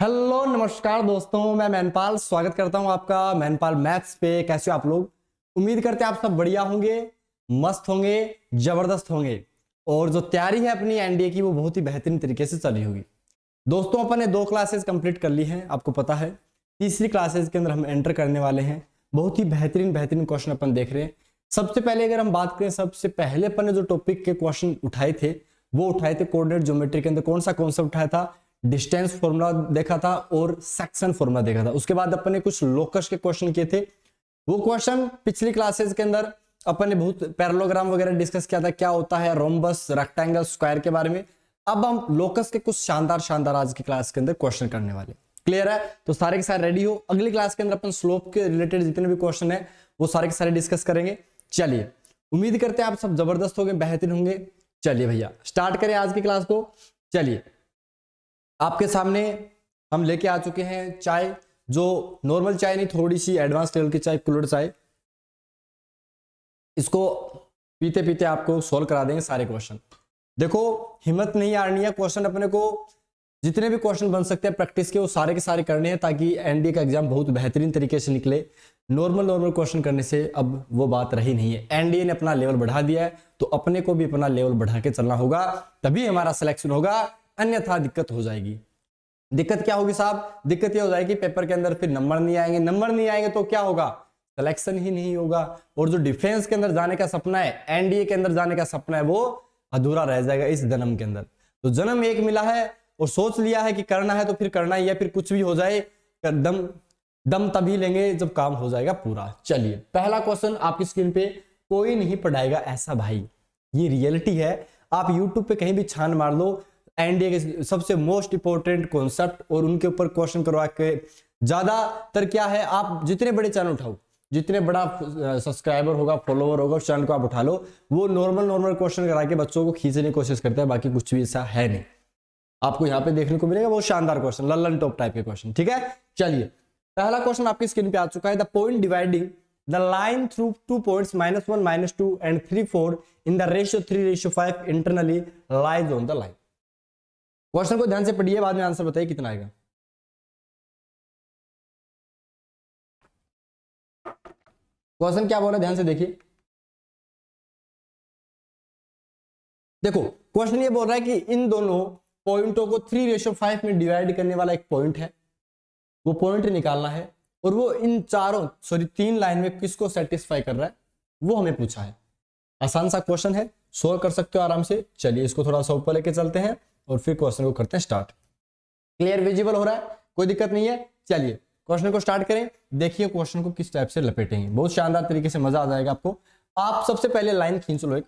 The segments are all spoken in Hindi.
हेलो नमस्कार दोस्तों, मैं मैनपाल स्वागत करता हूं आपका मैनपाल मैथ्स पे। कैसे हो आप लोग? उम्मीद करते हैं आप सब बढ़िया होंगे, मस्त होंगे, जबरदस्त होंगे और जो तैयारी है अपनी एनडीए की वो बहुत ही बेहतरीन तरीके से चली होगी। दोस्तों अपन ने 2 क्लासेस कंप्लीट कर ली हैं, आपको पता है। तीसरी क्लासेस के अंदर हम एंटर करने वाले हैं। बहुत ही बेहतरीन बेहतरीन क्वेश्चन अपन देख रहे हैं। सबसे पहले अगर हम बात करें, सबसे पहले अपन ने जो टॉपिक के क्वेश्चन उठाए थे वो उठाए थे कोऑर्डिनेट ज्योमेट्री के अंदर। कौन सा कॉन्सेप्ट उठाया था? डिस्टेंस फॉर्मूला देखा था और सेक्शन फॉर्मूला देखा था। उसके बाद अपन ने कुछ लोकस के क्वेश्चन किए थे। वो क्वेश्चन पिछली क्लासेस के अंदर अपन ने बहुत पैरेललोग्राम वगैरह डिस्कस किया था, क्या होता है रोम्बस, रेक्टेंगल, स्क्वायर के बारे में। अब हम लोकस के कुछ शानदार शानदार आज की क्लास के अंदर क्वेश्चन करने वाले। क्लियर है? तो सारे के सारे रेडी हो। अगली क्लास के अंदर अपन स्लोप के रिलेटेड जितने भी क्वेश्चन है वो सारे के सारे डिस्कस करेंगे। चलिए, उम्मीद करते हैं आप सब जबरदस्त होंगे, बेहतरीन होंगे। चलिए भैया स्टार्ट करें आज की क्लास को। चलिए, आपके सामने हम लेके आ चुके हैं चाय, जो नॉर्मल चाय नहीं, थोड़ी सी एडवांस लेवल की चाय, कुल्हड़ चाय। इसको पीते पीते आपको सोल्व करा देंगे सारे क्वेश्चन। देखो, हिम्मत नहीं हारनी है। क्वेश्चन अपने को जितने भी क्वेश्चन बन सकते हैं प्रैक्टिस के, वो सारे के सारे करने हैं ताकि एनडीए का एग्जाम बहुत बेहतरीन तरीके से निकले। नॉर्मल क्वेश्चन करने से अब वो बात रही नहीं है। एनडीए ने अपना लेवल बढ़ा दिया है, तो अपने को भी अपना लेवल बढ़ा के चलना होगा, तभी हमारा सिलेक्शन होगा, अन्यथा दिक्कत हो जाएगी। दिक्कत क्या होगी साहब? दिक्कत यह हो जाएगी पेपर के अंदर फिर नंबर नहीं आएंगे। नंबर नहीं आएंगे तो क्या होगा? सिलेक्शन ही नहीं होगा। और जो डिफेंस के अंदर जाने का सपना है, एनडीए के अंदर जाने का सपना है, वो अधूरा रह जाएगा इस जन्म के अंदर। तो जन्म एक मिला है और सोच लिया है कि करना है तो फिर करना ही है, फिर कुछ भी हो जाए दम तभी लेंगे जब काम हो जाएगा पूरा। चलिए, पहला क्वेश्चन आपकी स्क्रीन पे। कोई नहीं पढ़ाएगा ऐसा भाई, ये रियलिटी है। आप यूट्यूब पे कहीं भी छान मार लो, एनडीए के सबसे मोस्ट इंपोर्टेंट कॉन्सेप्ट और उनके ऊपर क्वेश्चन करवा के। ज्यादातर क्या है, आप जितने बड़े चैनल उठाओ, जितने बड़ा सब्सक्राइबर होगा, फॉलोवर होगा, उस चैनल को आप उठा लो, वो नॉर्मल क्वेश्चन करा के बच्चों को खींचने की कोशिश करता है। बाकी कुछ भी ऐसा है नहीं। आपको यहाँ पे देखने को मिलेगा बहुत शानदार क्वेश्चन, लल्लन टॉप टाइप के क्वेश्चन। ठीक है, चलिए पहला क्वेश्चन आपकी स्क्रीन पे आ चुका है। The point dividing the line through 2 points -1, -2 and 3, 4 in the ratio 3:5 internally lies on the line। Question को ध्यान से पढ़िए, बाद में आंसर बताइए कितना आएगा। क्वेश्चन क्या बोल रहा है, ध्यान से देखिए। देखो, क्वेश्चन ये बोल रहा है कि इन दोनों पॉइंटों को 3:5 में डिवाइड करने वाला एक पॉइंट है, वो पॉइंट निकालना है। और वो इन 3 लाइन में किसको सेटिस्फाई कर रहा है, वो हमें पूछा है। आसान सा क्वेश्चन है, सोल्व कर सकते हो आराम से। चलिए, इसको थोड़ा सा ऊपर लेके चलते हैं और फिर क्वेश्चन को करते हैं स्टार्ट। क्लियर, विजिबल हो रहा है? कोई दिक्कत नहीं है। चलिए क्वेश्चन को स्टार्ट करें। देखिए क्वेश्चन को किस टाइप से लपेटेंगे, बहुत शानदार तरीके से, मजा आ जाएगा आपको। आप सबसे पहले लाइन खींच लो एक।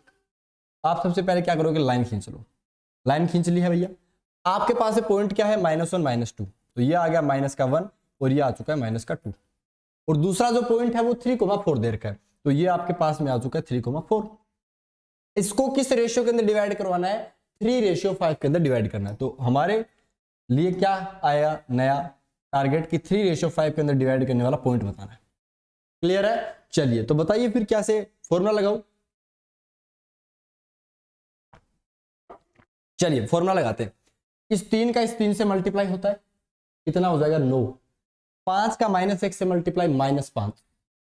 आप सबसे पहले क्या करोगे, लाइन खींच लो। लाइन खींच ली है भैया। आपके पास पॉइंट क्या है, -1 -2, तो ये आ गया -1 और ये आ चुका है -2। और दूसरा जो पॉइंट है वो 3,4 दे रखा है, तो ये आपके पास में आ चुका है 3,4। इसको किस रेशियो के अंदर डिवाइड करवाना है? 3:5 के अंदर डिवाइड करना है। तो हमारे लिए क्या आया नया टारगेट कि 3:5 के अंदर डिवाइड करने वाला पॉइंट बताना है। क्लियर है? चलिए, तो बताइए फिर क्या से फॉर्मूला लगाओ। चलिए फॉर्मूला लगाते हैं। इस 3 का इस 3 से मल्टीप्लाई होता है, कितना हो जाएगा 9। 5 का -1 से मल्टीप्लाई -5,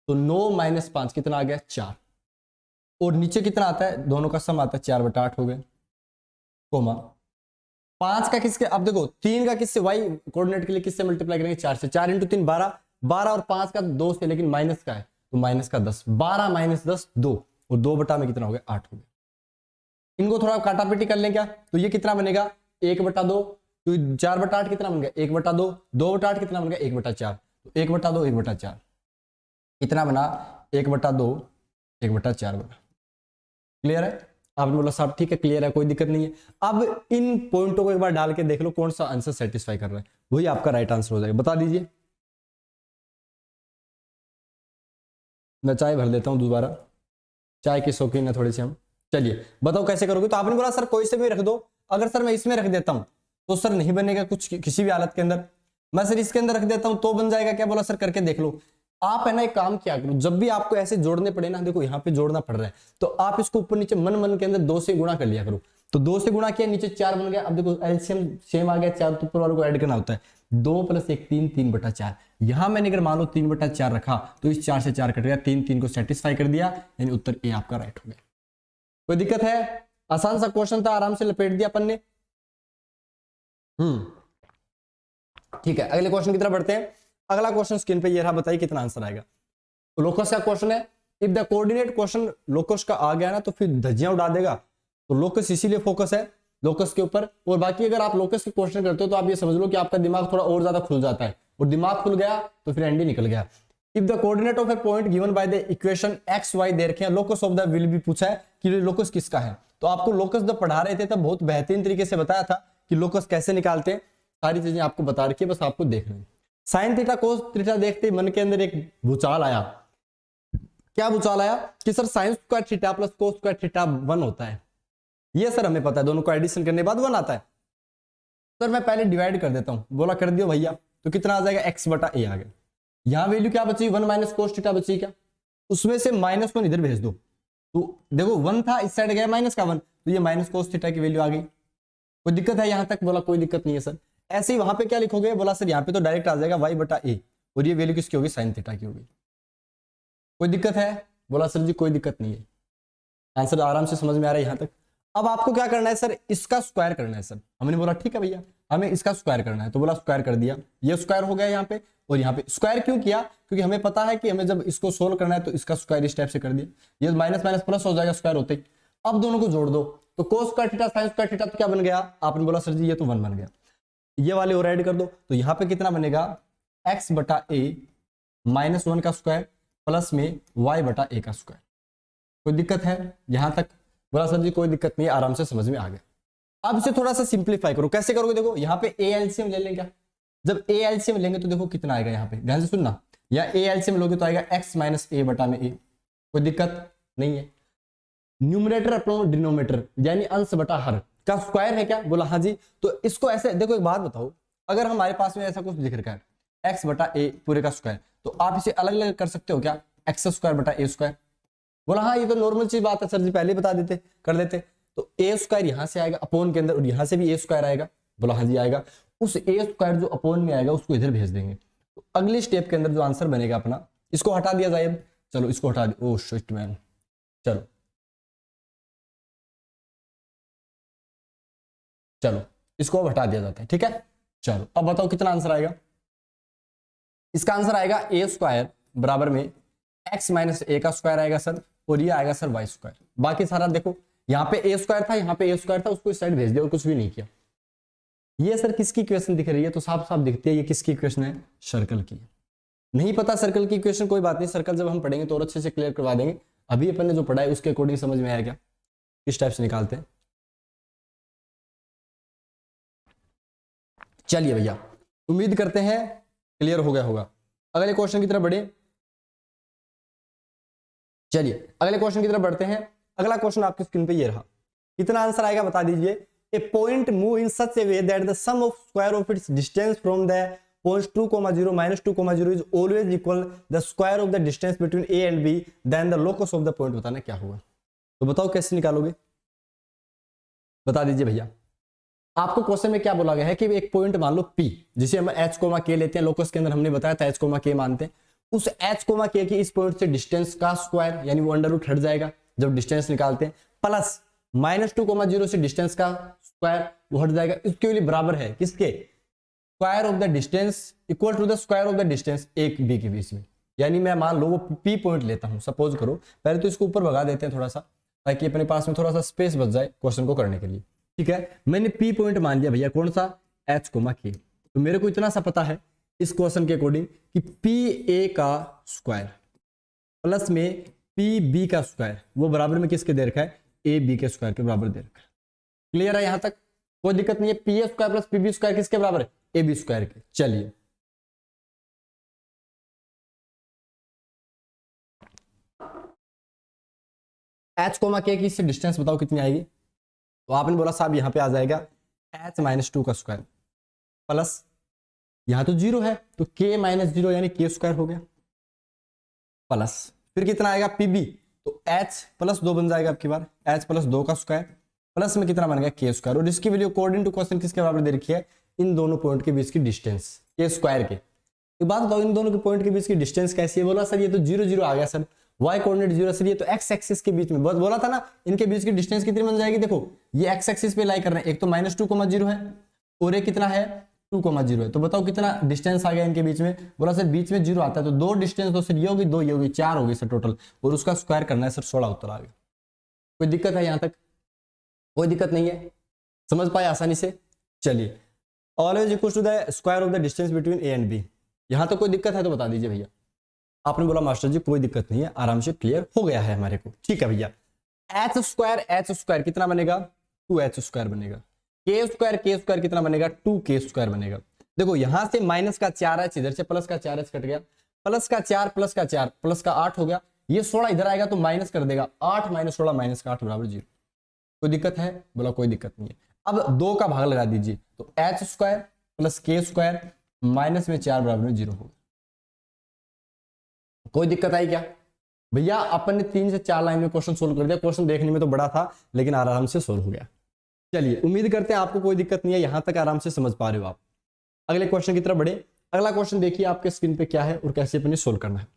तो 9 - 5 कितना आ गया 4। और नीचे कितना आता है, दोनों का सम आता है 4/8 हो गए, कोमा 5 का किसके, अब देखो 3 का किससे, वाई कोऑर्डिनेट के लिए किससे मल्टीप्लाई करेंगे, 4 से। 4 × 3 12, 12 और 5 का 2 से, लेकिन माइनस का है तो माइनस का 10, 12 - 10 2, और 2 में कितना हो गया 8 हो गया। इनको थोड़ा काटापीटी कर लें क्या, तो ये कितना बनेगा 1/2, तो 4/8 कितना बन गया 1/2, 2/8 कितना बन गया 1/4, तो 1/2 1/4 कितना बना 1/2 1/4 बना। क्लियर है? आपने बोला साहब ठीक है, क्लियर है, कोई दिक्कत नहीं है। अब इन पॉइंटों को एक बार डाल के देख लो कौन सा आंसर सेटिस्फाई कर रहा है, वही आपका राइट आंसर हो जाएगा। बता दीजिए। मैं चाय भर देता हूं दोबारा, चाय की शौकीन है थोड़ी सी हम। चलिए बताओ कैसे करोगे। तो आपने बोला सर कोई से भी रख दो। अगर सर मैं इसमें रख देता हूं तो सर नहीं बनेगा कुछ, किसी भी हालत के अंदर। मैं सर इसके अंदर रख देता हूं तो बन जाएगा क्या? बोला सर करके देख लो। आप है ना एक काम किया करो, जब भी आपको ऐसे जोड़ने पड़े ना, देखो यहाँ पे जोड़ना पड़ रहा है, तो आप इसको ऊपर नीचे मन के अंदर 2 से गुणा कर लिया करो। तो 2 से गुणा किया, नीचे 4 बन गया। अब देखो एलसीएम सेम आ गया, 4 तो ऊपर वालों को ऐड करना होता है। 2 + 1 3, 3/4। यहां मैंने अगर मान लो 3/4 रखा तो इस 4 से 4 कट गया, 3 3 को सेटिस्फाई कर दिया, यानी उत्तर ए आपका राइट हो गया। कोई दिक्कत है? आसान सा क्वेश्चन था, आराम से लपेट दिया अपन ने। ठीक है, अगले क्वेश्चन की तरफ बढ़ते हैं। अगला क्वेश्चन स्क्रीन पे ये रहा, बताइए कितना आंसर आएगा। तो लोकस का क्वेश्चन है। If the coordinate question locus का आ गया ना तो फिर धज्जियां उड़ा देगा। तो लोकस इसीलिए फोकस है लोकस के ऊपर। और बाकी अगर आप लोकस के क्वेश्चन करते हो तो आप ये समझ लो कि आपका दिमाग थोड़ा और ज्यादा खुल जाता है, और दिमाग खुल गया तो फिर एंडी निकल गया। If the coordinate of a point given by the equation x why they रखे हैं, लोकस ऑफ द विल भी पूछा है कि लोकस किसका है। तो आपको लोकस जब पढ़ा रहे थे तब बहुत बेहतरीन तरीके से बताया था कि लोकस कैसे निकालते हैं, सारी चीजें आपको बता रखी है, बस आपको देखना है। साइन थीटा कोस थीटा देखते ही मन के अंदर एक भूचाल आया। क्या भूचाल आया कि sir sine square theta plus cos square theta 1 होता है। ये सर हमें पता है, दोनों को एडिशन करने के बाद 1 आता है। सर मैं पहले डिवाइड कर देता हूं। बोला कर दियो भैया, तो कितना आ जाएगा, x/a आ गया। यहां वैल्यू क्या बची, 1 - कोस थीटा बची क्या, उसमें से -1 इधर भेज दो। तो देखो 1 था, इस साइड गया माइनस का 1, तो ये माइनस कोस थीटा की वैल्यू आ गई। कोई दिक्कत है यहां तक? बोला कोई दिक्कत नहीं है सर। ऐसे ही वहां पे क्या लिखोगे, बोला सर यहाँ पे तो डायरेक्ट आ जाएगा y/a, और ये वैल्यू किसकी होगी, साइन थीटा की होगी। कोई दिक्कत है? बोला सर जी कोई दिक्कत नहीं है, आंसर आराम से समझ में आ रहा है यहां तक। अब आपको क्या करना है सर, इसका स्क्वायर करना है सर। हमने बोला ठीक है भैया हमें इसका स्क्वायर करना है, तो बोला स्क्वायर कर दिया। ये स्क्वायर हो गया यहाँ पे, और यहाँ पे स्क्वायर क्यों किया, क्योंकि हमें पता है कि हमें जब इसको सोल्व करना है तो इसका स्क्वायर इस टाइप से कर दिया, ये माइनस माइनस प्लस हो जाएगा स्क्वायर होते ही। अब दोनों को जोड़ दो, तो cos square theta sine square theta तो क्या बन गया, आपने बोला सर जी ये तो 1 बन गया। ये वाले और ऐड कर दो, तो यहाँ पे कितना बनेगा, x/a -1 का स्क्वायर प्लस में y/a का स्क्वायर। कोई दिक्कत है यहां तक? बोला सर जी कोई दिक्कत नहीं, आराम से समझ में आ गया। अब इसे थोड़ा सा सिंप्लीफाई करो। कैसे करोगे, देखो यहाँ पे a एलसीएम ले लेंगे क्या। जब a एलसीएम लेंगे तो देखो कितना आएगा, यहाँ पे ध्यान से सुनना, या a एलसीएम लोगे तो आएगा x - a/a। कोई दिक्कत नहीं है। न्यूमरेटर अपॉन डिनोमिनेटर यानी अंश बटा हर का स्क्वायर है क्या, बोला हाँ जी। तो इसको ऐसे देखो, एक बात बताओ, अगर हमारे पास में ऐसा कुछ दिख रखा है x/a पूरे का स्क्वायर, तो आप इसे अलग अलग कर सकते हो क्या, x² a²। बोला हाँ ये तो नॉर्मल चीज बात है सर जी, पहले बता देते कर देते। तो a² यहां से आएगा अपॉन के अंदर, और यहां से भी a² आएगा। बोला हाँ जी आएगा। उस a² जो अपॉन में आएगा उसको इधर भेज देंगे। तो अगली स्टेप के अंदर जो आंसर बनेगा अपना, इसको हटा दिया जाए। अब चलो इसको हटा दिया, ओह शिट मैन, चलो चलो इसको अब हटा दिया जाता है, ठीक है। चलो अब बताओ कितना आंसर आएगा। इसका आंसर आएगा a² बराबर में x - a का स्क्वायर आएगा सर, और ये आएगा सर y²। बाकी सारा देखो, यहाँ पे a² था, यहाँ पे a² था, उसको इस साइड भेज दिया और कुछ भी नहीं किया। ये सर किसकी इक्वेशन दिख रही है, तो साफ साफ दिखती है ये किसकी इक्वेशन है, सर्कल की। नहीं पता सर्कल की इक्वेशन, कोई बात नहीं, सर्कल जब हम पढ़ेंगे तो और अच्छे से क्लियर करवा देंगे। अभी अपन ने जो पढ़ा है उसके अकॉर्डिंग समझ में आया क्या, किस टाइप से निकालते हैं। चलिए भैया, उम्मीद करते हैं क्लियर हो गया होगा। अगले क्वेश्चन की तरफ बढ़े। चलिए अगले क्वेश्चन की तरफ बढ़ते हैं। अगला क्वेश्चन आपकी स्क्रीन पे ये रहा, कितना आंसर आएगा बता दीजिए। A point move in such a way that the sum of square of its distance from the points 2, 0 -2, is always equal the square of the distance between A and B, then the locus of the point बताना क्या होगा। तो बताओ कैसे निकालोगे, बता दीजिए भैया। आपको क्वेश्चन में क्या बोला गया है कि एक पॉइंट मान लो P, जिसे हम h, k लेते हैं, लोकस के अंदर हमने बताया था h, k मानते हैं। उस h, k की इस पॉइंट से डिस्टेंस का स्क्वायर यानी वो अंडर रूट हट जाएगा जब डिस्टेंस निकालते हैं, प्लस -2, 0 से डिस्टेंस का स्क्वायर वो हट जाएगा। इसके लिए बराबर है किसके, square of the distance equal to the square of the distance a b के बीच में। यानी मैं मान लो वो P पॉइंट लेता हूं, सपोज करो। पहले तो इसको ऊपर भगा देते हैं थोड़ा सा, ताकि अपने पास में थोड़ा सा स्पेस बच जाए क्वेश्चन को करने के लिए, ठीक है। मैंने P पॉइंट मान लिया भैया, कौन सा, h, k। तो मेरे को इतना सा पता है इस क्वेश्चन के अकॉर्डिंग कि PA का स्क्वायर प्लस में PB का स्क्वायर वो बराबर में किसके दे रखा है, AB के स्क्वायर के बराबर दे रखा है। क्लियर है यहां तक, कोई दिक्कत नहीं है। PA² प्लस PB² किसके बराबर है, AB² के। चलिए h, k की इससे डिस्टेंस बताओ कितनी आएगी। तो आपने बोला साहब यहाँ पे आ जाएगा h - 2 का स्क्वायर प्लस, यहाँ तो 0 है तो k - 0 यानी k² हो गया, प्लस फिर कितना आएगा PB, तो h + 2 बन जाएगा आपकी बार, h + 2 का स्क्वायर प्लस में कितना बन गया के स्क्वायर, और इसकी वैल्यू अकॉर्डिंग टू क्वेश्चन किसके बराबर दे रखी है, इन दोनों पॉइंट के बीच की डिस्टेंस के स्क्वायर के। एक बात बताओ, इन दोनों के पॉइंट के बीच की डिस्टेंस कैसी है, बोला सर ये तो 0 0 आ गया सर, y कोऑर्डिनेट 0 सर ये तो x एक्सिस के बीच में, बोला था ना इनके बीच की डिस्टेंस कितनी बन जाएगी, देखो ये x एक्सिस पे लाई कर रहे हैं, एक तो -2,0 है और एक कितना है 2,0 है, तो बताओ कितना डिस्टेंस आ गया इनके बीच में, बोला सर बीच में 0 आता है तो दो डिस्टेंस तो सर ये होगी, दो ये होगी, 4 होगी सर टोटल, और उसका स्क्वायर करना है सर, 16 उत्तर आ गया। कोई दिक्कत है यहाँ तक, कोई दिक्कत नहीं है, समझ पाए आसानी से। चलिए always equal to the square of the distance between A and B, यहाँ तक कोई दिक्कत है तो बता दीजिए भैया। आपने बोला मास्टर जी कोई दिक्कत नहीं है, आराम से क्लियर हो गया है हमारे को, ठीक है भैया। एच स्क्वायर कितना बनेगा, 2h² बनेगा, के स्क्वायर कितना बनेगा, 2k² बनेगा। देखो यहां से माइनस का 4h, इधर से प्लस का 4h कट गया, प्लस का 4 प्लस का 4 प्लस का 8 हो गया, ये 16 इधर आएगा तो माइनस कर देगा, 8 - 16 -8 बराबर 0। कोई दिक्कत है, बोला कोई दिक्कत नहीं है। अब 2 का भाग लगा दीजिए, तो h² + k² माइनस में 4 बराबर 0 होगा। कोई दिक्कत आई क्या भैया, अपन ने 3 से 4 लाइन में क्वेश्चन सोल्व कर दिया, क्वेश्चन देखने में तो बड़ा था लेकिन आराम से सोल्व हो गया। चलिए उम्मीद करते हैं आपको कोई दिक्कत नहीं है, यहां तक आराम से समझ पा रहे हो आप। अगले क्वेश्चन की तरफ बढ़े। अगला क्वेश्चन देखिए आपके स्क्रीन पे क्या है और कैसे अपने सोल्व करना है।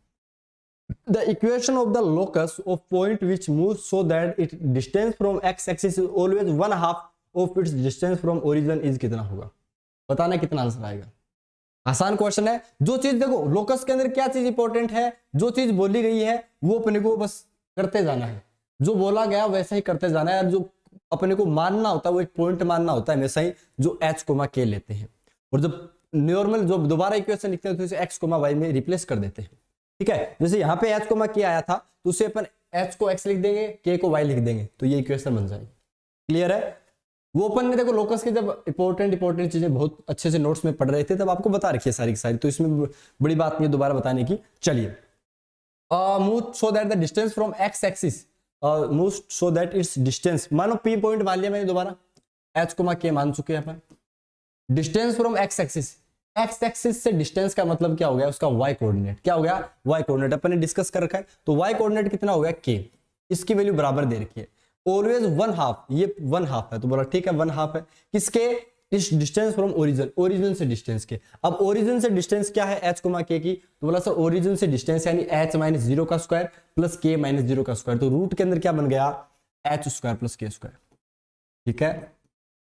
The equation of the locus of point which move so that it distance from x axis is always 1/2 of its distance from origin is कितना होगा, बताना कितना आंसर आएगा। आसान क्वेश्चन है। जो चीज देखो लोकस के अंदर क्या चीज इंपॉर्टेंट है, जो चीज बोली गई है वो अपने को बस करते जाना है, जो बोला गया वैसा ही करते जाना है, जो अपने को मानना होता है वो एक पॉइंट मानना होता है हमेशा ही, जो h, k लेते हैं, और जब नॉर्मल जो दोबारा इक्वेशन लिखते हैं तो इसे x, y में रिप्लेस कर देते हैं। ठीक है, जैसे यहाँ पे h, k आया था तो उसे अपन h को x लिख देंगे, k को y लिख देंगे, तो ये इक्वेशन बन जाएगी। क्लियर है। वो अपन ने देखो लोकस के जब इंपॉर्टेंट चीजें बहुत अच्छे से नोट्स में पढ़ रहे थे तब आपको बता रखी है सारी की सारी, तो इसमें बड़ी बात नहीं है दोबारा बताने की। चलिए move so that the distance from x axis move so that it's distance, मानो पी पॉइंट मान लिया मैंने, दोबारा h, k मान चुके हैं अपन। डिस्टेंस फ्रॉम एक्स एक्सिस से डिस्टेंस का मतलब क्या हो गया, उसका y कोऑर्डिनेट क्या हो गया, y कोऑर्डिनेट अपन ने डिस्कस कर रखा है, तो y कोऑर्डिनेट कितना हो गया k, इसकी वैल्यू बराबर दे रखी है, ऑलवेज 1/2, ये 1/2 है, तो बोला ठीक है 1/2 है किसके, इस डिस्टेंस फ्रॉम ओरिजिन से डिस्टेंस के। अब ओरिजिन से डिस्टेंस क्या है h, k की, तो बोला सर ओरिजिन से डिस्टेंस यानी h - 0 का स्क्वायर प्लस k - 0 का स्क्वायर, तो रूट के अंदर क्या बन गया h² + k²। ठीक है,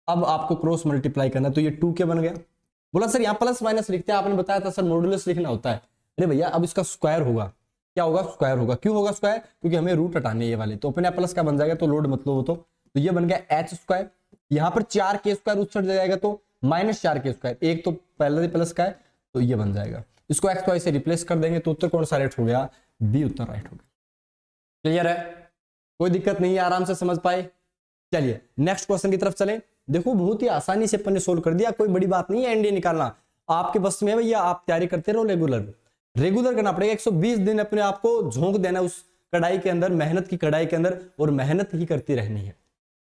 अब आपको क्रॉस मल्टीप्लाई करना है, तो ये 2k बन गया। बोला सर यहाँ प्लस माइनस लिखते हैं, आपने बताया था सर मॉड्यूलस लिखना होता है। अरे भैया अब इसका स्क्वायर होगा, क्या होगा स्क्वायर होगा, क्यों होगा स्क्वायर, क्योंकि हमें रूट हटाने ये वाले, तो अपने प्लस का बन जाएगा, तो लोड मतलब वो तो ये बन गया h², यहाँ पर 4k² उस साइड जाएगा तो -4k², एक तो पहले प्लस का है तो ये बन जाएगा, इसको x, y से रिप्लेस कर देंगे तो उत्तर कौन सा राइट हो गया, बी उत्तर राइट हो गया। क्लियर है, कोई दिक्कत नहीं है, आराम से समझ पाए। चलिए नेक्स्ट क्वेश्चन की तरफ चले। देखो बहुत ही आसानी से अपन ने सोल्व कर दिया, कोई बड़ी बात नहीं है एनडीए निकालना, आपके बस में है भैया, आप तैयारी करते रहो, रेगुलर करना पड़ेगा। 120 दिन अपने आप को झोंक देना उस कढ़ाई के अंदर, मेहनत की कढ़ाई के अंदर, और मेहनत ही करती रहनी है।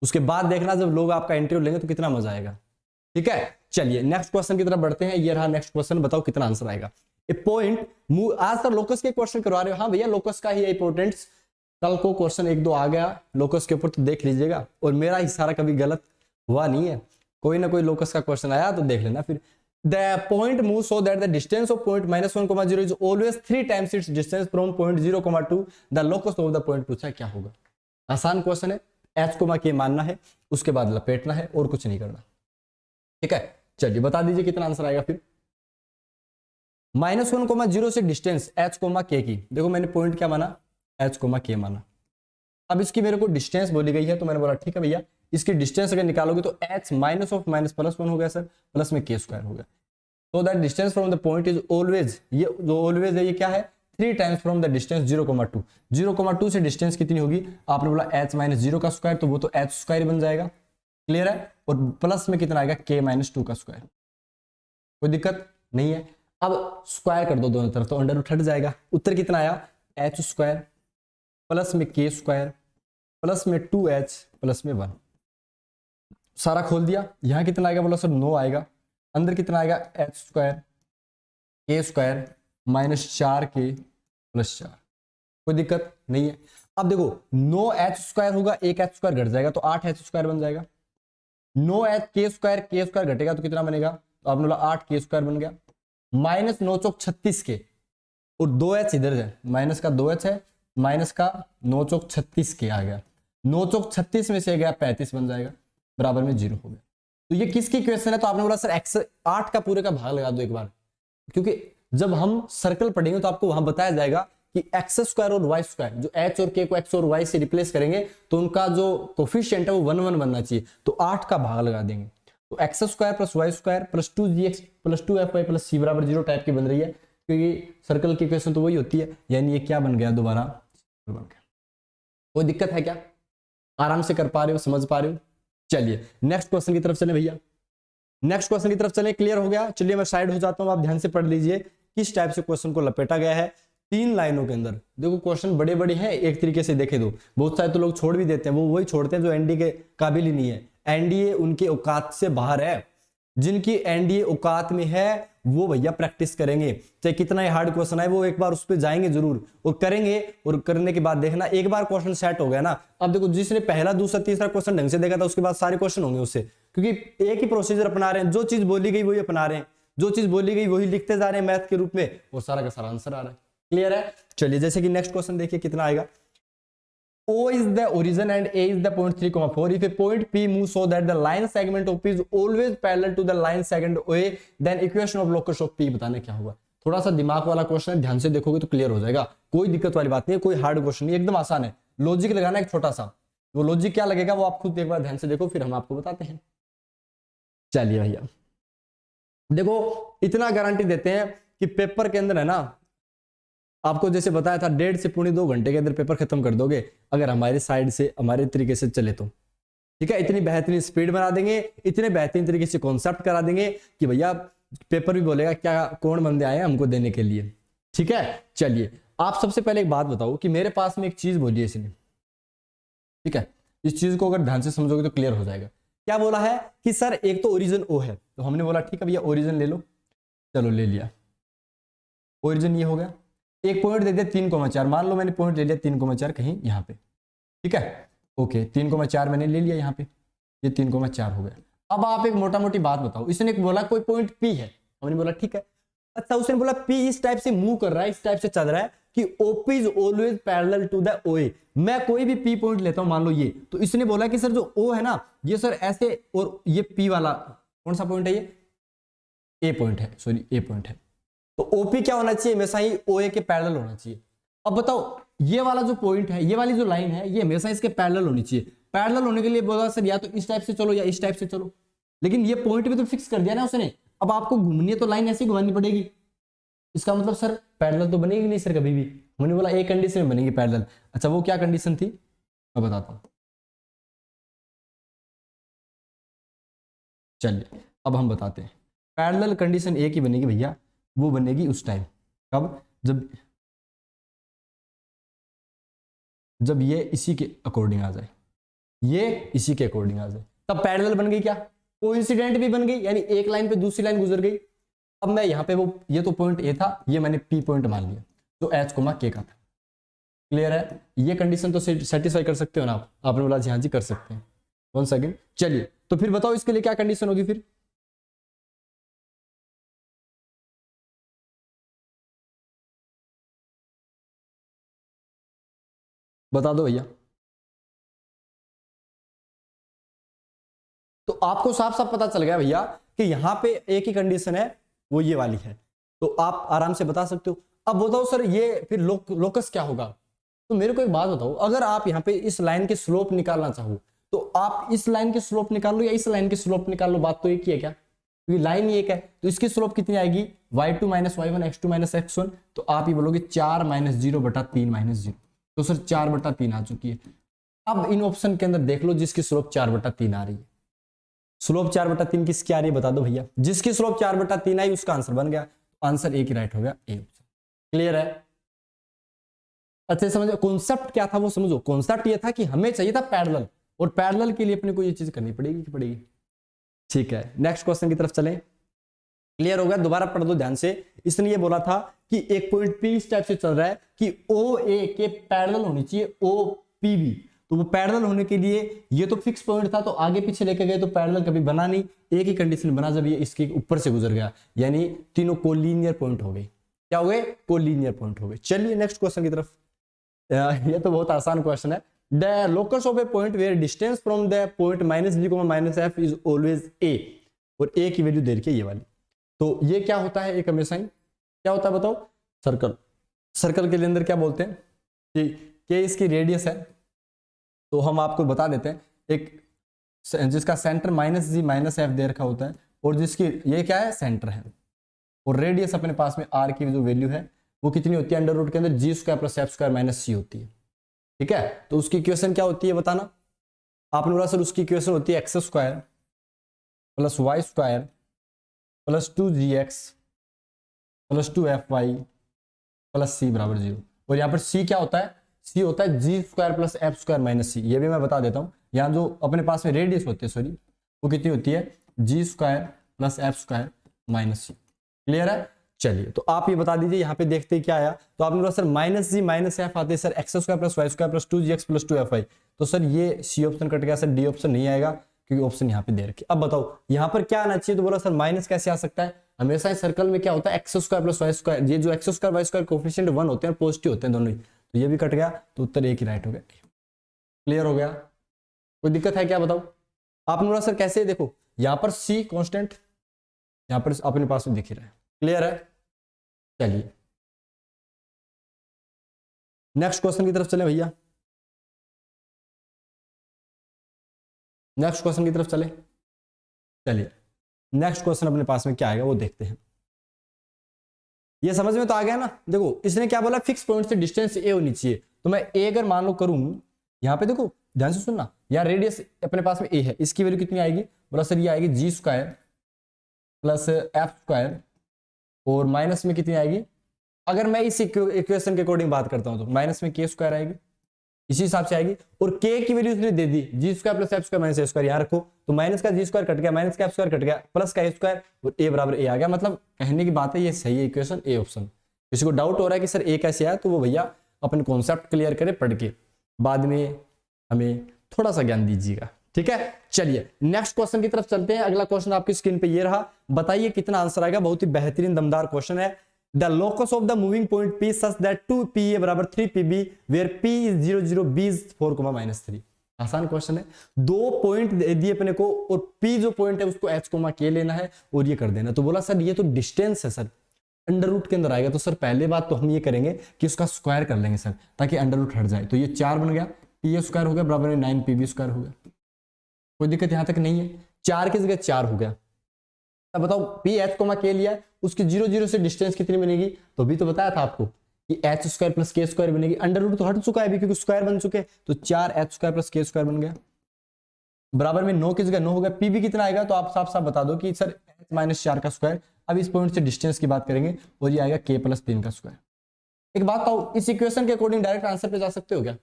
उसके बाद देखना जब लोग आपका इंटरव्यू लेंगे तो कितना मजा आएगा। ठीक है, चलिए नेक्स्ट क्वेश्चन की तरफ बढ़ते हैं। ये रहा नेक्स्ट क्वेश्चन, बताओ कितना आंसर आएगा। ए पॉइंट मूव, आज सर लोकस के क्वेश्चन करवा रहे हो, हाँ भैया लोकस का ही इंपॉर्टेंस, कल को क्वेश्चन 1-2 आ गया लोकस के ऊपर तो देख लीजिएगा, और मेरा इशारा कभी गलत हुआ नहीं है, कोई ना कोई लोकस का क्वेश्चन आया तो देख लेना। फिर the point moves so that the distance of point -1, 0 is always 3 times its distance from point 0, 2 the locus of the point पूछा, क्या होगा। आसान क्वेश्चन है, h, k मानना है, उसके बाद लपेटना है और कुछ नहीं करना। ठीक है, चलिए बता दीजिए कितना आंसर आएगा। फिर -1, 0 से डिस्टेंस h, k की, देखो मैंने पॉइंट क्या माना, h, k माना। अब इसकी मेरे को डिस्टेंस बोली गई है तो मैंने बोला ठीक है भैया इसकी डिस्टेंस अगर निकालोगे तो h माइनस ऑफ माइनस +1 हो गया सर, प्लस में k² हो गया, so that distance from the point is always, ये जो always है ये क्या है 3 times from the distance 0,2, 0,2 से डिस्टेंस कितनी होगी, आपने बोला h - 0 का स्क्वायर, तो वो तो h² बन जाएगा। क्लियर है, और प्लस में कितना आएगा k - 2 का स्क्वायर, कोई दिक्कत नहीं है। अब स्क्वायर कर दो दोनों तरफ तो अंडर रूट हट जाएगा, उत्तर कितना आया h² प्लस में k² प्लस में 2h प्लस में 1, सारा खोल दिया। यहां कितना आएगा, बोला सर 9 आएगा, अंदर कितना आएगा h² k² -4k + 4, कोई दिक्कत नहीं है। अब देखो 9h² होगा, एक h² घट जाएगा तो 8h² बन जाएगा। 9k² घटेगा तो कितना बनेगा, तो आपने बोला 8k² बन गया। माइनस 9 चौक 36 के, और 2h इधर है, माइनस का 2h है, माइनस का 9 चौक 36 के आ गया। 9 चौक 36 में से गया 35 बन जाएगा, बराबर में 0 हो गया। तो ये किसकी क्वेश्चन है, तो आपने बोला सर x 8 का पूरे का भाग लगा दो एक बार, क्योंकि जब हम सर्कल पढ़ेंगे तो आपको वहां बताया जाएगा कि x² और y², जो h और k को x और y से रिप्लेस करेंगे तो उनका जो कोफिशिएंट है वो 1 1 बनना चाहिए, तो 8 का भाग लगा देंगे। तो x² + y² + 2gx + 2fy + c बराबर 0 टाइप की बन रही है, क्योंकि सर्कल की क्वेश्चन तो वही होती है। यानी ये क्या बन गया, दोबारा बन गया। कोई दिक्कत है क्या, आराम से कर पा रहे हो, समझ पा रहे हो? चलिए नेक्स्ट क्वेश्चन की तरफ चले भैया, नेक्स्ट क्वेश्चन की तरफ चले। क्लियर हो गया? चलिए मैं साइड हो जाता हूं, आप ध्यान से पढ़ लीजिए किस टाइप से क्वेश्चन को लपेटा गया है 3 लाइनों के अंदर। देखो क्वेश्चन बड़े बड़े हैं, एक तरीके से देखे तो बहुत सारे तो लोग छोड़ भी देते हैं, वो वही छोड़ते हैं जो एनडीए के काबिल ही नहीं है। एनडीए उनके औकात से बाहर है, जिनकी एनडीए औकात में है वो भैया प्रैक्टिस करेंगे, चाहे कितना ही हार्ड क्वेश्चन है वो एक बार उस पर जाएंगे जरूर और करेंगे, और करने के बाद देखना एक बार क्वेश्चन सेट हो गया ना। अब देखो जिसने पहला दूसरा तीसरा क्वेश्चन ढंग से देखा था उसके बाद सारे क्वेश्चन होंगे उससे, क्योंकि एक ही प्रोसीजर अपना रहे हैं, जो चीज बोली गई वही अपना रहे हैं, जो चीज बोली गई वही लिखते जा रहे हैं मैथ के रूप में, वो सारा का सारा आंसर आ रहा है। क्लियर है? चलिए जैसे कि नेक्स्ट क्वेश्चन देखिए कितना आएगा। O is the origin and A is the point 3,4. If a point P moves so that the line segment OP is always parallel to the line segment OA, then equation of locus of P बताने क्या होगा। थोड़ा सा दिमाग वाला क्वेश्चन है, ध्यान से देखोगे तो क्लियर हो जाएगा, कोई दिक्कत वाली बात नहीं है, कोई हार्ड क्वेश्चन नहीं, एकदम आसान है। लॉजिक लगाना एक छोटा सा, वो लॉजिक क्या लगेगा वो आप खुद एक बार ध्यान से देखो, फिर हम आपको बताते हैं। चलिए भैया देखो, इतना गारंटी देते हैं कि पेपर के अंदर है ना, आपको जैसे बताया था 1.5 से 2.25 घंटे के अंदर पेपर खत्म कर दोगे, अगर हमारी साइड से हमारे तरीके से चले तो। ठीक है, इतनी बेहतरीन स्पीड बना देंगे, इतने बेहतरीन तरीके से कॉन्सेप्ट करा देंगे कि भैया पेपर भी बोलेगा क्या कौन बंदे आए हैं हमको देने के लिए। ठीक है, चलिए आप सबसे पहले एक बात बताओ कि मेरे पास में एक चीज बोली है इसने, ठीक है, इस चीज को अगर ध्यान से समझोगे तो क्लियर हो जाएगा। क्या बोला है कि सर एक तो ओरिजिन ओ है, तो हमने बोला ठीक है भैया ओरिजिन ले लो, चलो ले लिया, ओरिजिन ये हो गया। एक पॉइंट दे दिया 3,4, मान लो मैंने पॉइंट ले लिया 3,4 कहीं यहाँ पे, ठीक है, ओके 3,4 मैंने ले लिया यहाँ पे, ये 3,4 हो गया। अब आप एक मोटा मोटी बात बताओ, इसने बोला कोई पॉइंट पी है, हमने बोला ठीक है, अच्छा उसने बोला पी इस टाइप से मूव कर रहा है, इस टाइप से चल रहा है कि OP is always parallel to the OA। मैं कोई भी पी पॉइंट लेता हूं, मान लो ये, तो इसने बोला कि सर जो O है ना ये सर ऐसे, और ये पी वाला कौन सा पॉइंट है, ये ए पॉइंट है, सॉरी ए पॉइंट है, तो OP क्या होना चाहिए, हमेशा ही OA के पैरेलल होना चाहिए। अब बताओ ये वाला जो पॉइंट है, ये वाली जो लाइन है, ये हमेशा इसके पैरेलल होनी चाहिए। पैरेलल होने के लिए बोला सर या तो इस टाइप से चलो या इस टाइप से चलो, लेकिन ये पॉइंट भी तो फिक्स कर दिया ना उसने, अब आपको घूमनी है तो लाइन ऐसी घुमानी पड़ेगी। इसका मतलब सर पैरेलल तो बनेगी नहीं सर कभी भी, हमने बोला एक कंडीशन में बनेगी पैरेलल। अच्छा वो क्या कंडीशन थी मैं बताता हूं, चलिए अब हम बताते हैं। पैरेलल कंडीशन एक ही बनेगी भैया, वो बनेगी उस टाइम कब, जब ये इसी के अकॉर्डिंग आ जाए, ये इसी के अकॉर्डिंग आ जाए, तब पैरेलल बन गई। क्या कोइंसिडेंट भी बन गई, यानी एक लाइन पे दूसरी लाइन गुजर गई। अब मैं यहाँ पे वो, ये तो पॉइंट ए था, ये मैंने पी पॉइंट मान लिया जो एच कोमा के का था। क्लियर है? ये कंडीशन तो सेटिस्फाई कर सकते हो ना आप, आपने बोला हाँ जी कर सकते हैं। 1 सेकंड, चलिए तो फिर बताओ इसके लिए क्या कंडीशन होगी, फिर बता दो भैया। तो आपको साफ साफ पता चल गया भैया कि यहाँ पे एक ही कंडीशन है, वो ये वाली है, तो आप आराम से बता सकते हो। अब बताओ सर ये फिर लोकस क्या होगा, तो मेरे को एक बात बताओ, अगर आप यहाँ पे इस लाइन की स्लोप निकालना चाहो तो आप इस लाइन की स्लोप निकाल लो या इस लाइन की स्लोप निकाल लो, बात तो एक ही है क्या, क्योंकि लाइन ही एक है। तो इसकी स्लोप कितनी आएगी, y2 - y1 x2 - x1, तो आप ये बोलोगे 4 - 0/3 - 0, तो सर 4/3 आ चुकी है। अब इन ऑप्शन के अंदर देख लो जिसकी स्लोप 4/3 आ रही है, स्लोप 4/3 किसकी आ रही है बता दो भैया, जिसकी स्लोप 4/3 आई उसका आंसर बन गया, आंसर एक ही राइट हो गया, ए ऑप्शन। क्लियर है? अच्छे समझो कॉन्सेप्ट क्या था वो समझो, कॉन्सेप्ट ये था कि हमें चाहिए था पैरेलल, और पैरेलल के लिए अपने को ये चीज करनी पड़ेगी कि पड़ेगी। ठीक है, नेक्स्ट क्वेश्चन की तरफ चलें। क्लियर हो गया? दोबारा पढ़ दो ध्यान से। इसने ये बोला था कि एक पॉइंट पी इस टाइप से चल रहा है कि ओ ए के पैरेलल होनी चाहिए ओ पी बी, तो वो पैरेलल होने के लिए ये तो फिक्स पॉइंट था, तो आगे पीछे लेके गए तो पैरेलल कभी बना नहीं, एक ही कंडीशन बना जब ये इसके ऊपर से गुजर गया, यानी तीनों कोलिनियर पॉइंट हो गए। क्या हो गए? कोलिनियर पॉइंट हो गए। चलिए नेक्स्ट क्वेश्चन की तरफ। ये तो बहुत आसान क्वेश्चन है। The locus of a point where distance from the point minus G minus F is always A, और ए की वैल्यू दे रखी है ये वाली। तो ये क्या होता है? एक हमेशा ही क्या होता है बताओ? सर्कल। सर्कल के अंदर क्या बोलते हैं कि इसकी रेडियस है, तो हम आपको बता देते हैं, एक जिसका centre minus G minus F दे रखा होता है, और जिसकी ये क्या है? सेंटर है, और रेडियस अपने पास में आर की जो वैल्यू है वो कितनी होती है? अंडर रूट के अंदर g square plus f square minus c होती है। ठीक है, तो उसकी इक्वेशन क्या होती है बताना? आपने बोला सर उसकी इक्वेशन होती है x square plus y square plus 2gx plus 2fy plus c बराबर 0, और यहाँ पर सी क्या होता है? सी होता है g square plus f square minus c. ये भी मैं बता देता हूँ, यहाँ जो अपने पास में रेडियस होती है सॉरी वो कितनी होती है? G square plus f square minus c. Clear है? चलिए तो आप ये बता दीजिए, यहाँ पे देखते हैं क्या आया। तो आपने बोला sir minus G minus F आते हैं sir x square plus y square plus 2gx plus 2fy, तो सर ये सी ऑप्शन कट गया सर, डी ऑप्शन नहीं आएगा क्योंकि ऑप्शन यहाँ पे दे रखी। अब बताओ यहाँ पर क्या आना चाहिए? तो बोला सर माइनस कैसे आ सकता है? हमेशा इस सर्कल में क्या होता है? X square plus y square, ये जो x square y square coefficient 1 होते हैं, पॉजिटिव होते हैं दोनों ही, तो ये भी कट गया, तो उत्तर एक ही राइट हो गया। क्लियर हो गया? कोई दिक्कत है क्या बताओ? आपने बोला सर कैसे? देखो यहाँ पर सी कॉन्स्टेंट, यहाँ पर अपने पास में दिख ही रहा है। क्लियर है? चलिए नेक्स्ट क्वेश्चन की तरफ चले भैया, नेक्स्ट क्वेश्चन की तरफ चले। चलिए नेक्स्ट क्वेश्चन अपने पास में क्या आएगा वो देखते हैं। ये समझ में तो आ गया ना? देखो इसने क्या बोला? फिक्स पॉइंट से डिस्टेंस ए होनी चाहिए, तो मैं ए अगर मान लो करूं, यहाँ पे देखो ध्यान से सुनना, यहाँ रेडियस अपने पास में ए है, इसकी वैल्यू कितनी आएगी? बोला सर ये आएगी जी स्क्वायर प्लस एफ स्क्वायर, और माइनस में कितनी आएगी? अगर मैं इस इक्वेशन के अकॉर्डिंग बात करता हूं तो माइनस में के स्क्वायर आएगी, इसी हिसाब से आएगी, और के की वैल्यू उसने दे दी g square plus f square minus a square, यहाँ रखो, तो माइनस का जी स्क्वायर कट गया, माइनस का एफ स्क्वायर कट गया, प्लस का ए स्क्वायर, और ए बराबर ए आ गया। मतलब कहने की बात है ये सही है इक्वेशन, ए ऑप्शन। किसी को डाउट हो रहा है कि सर ए कैसे आया, तो वो भैया अपन कॉन्सेप्ट क्लियर करे पढ़ के, बाद में हमें थोड़ा सा ज्ञान दीजिएगा। ठीक है, चलिए नेक्स्ट क्वेश्चन की तरफ चलते हैं। अगला क्वेश्चन आपकी स्क्रीन पे ये रहा, बताइए कितना आंसर आएगा। बहुत ही बेहतरीन दमदार क्वेश्चन है। The locus of the moving point P such that 2PA बराबर 3PB where P is 0 0 B is 4, -3। आसान क्वेश्चन है, दो पॉइंट दिए अपने को, और P जो पॉइंट है उसको H, K लेना है और ये कर देना। तो बोला सर ये तो डिस्टेंस है सर, अंडर रूट के अंदर आएगा, तो सर पहले बात तो हम ये करेंगे कि उसका स्क्वायर कर लेंगे सर, ताकि अंडर रूट हट जाए। तो ये 4 बन गया, PA स्क्वायर हो गया बराबर 9PB स्क्वायर हो गया। कोई दिक्कत यहां तक नहीं है? 4 की जगह 4 हो गया। अब बताओ PH, K लिया, उसकी 0 0 से डिस्टेंस कितनी बनेगी? तो भी तो बताया था आपको कि H square plus K square बनेगी। अंडर रूट तो हट चुका है अभी क्योंकि स्क्वायर बन चुके, तो 4H square plus K square बन गया, बराबर में 9 की जगह 9 हो गया। PB कितना आएगा? तो आप साफ साफ बता दो कि सर H माइनस 4 का स्क्वायर। अब इस पॉइंट से डिस्टेंस की बात करेंगे, और ये आएगा K प्लस 3 का स्क्वायर। एक बात बताओ, इस इक्वेशन के अकॉर्डिंग डायरेक्ट आंसर पे जा सकते हो क्या?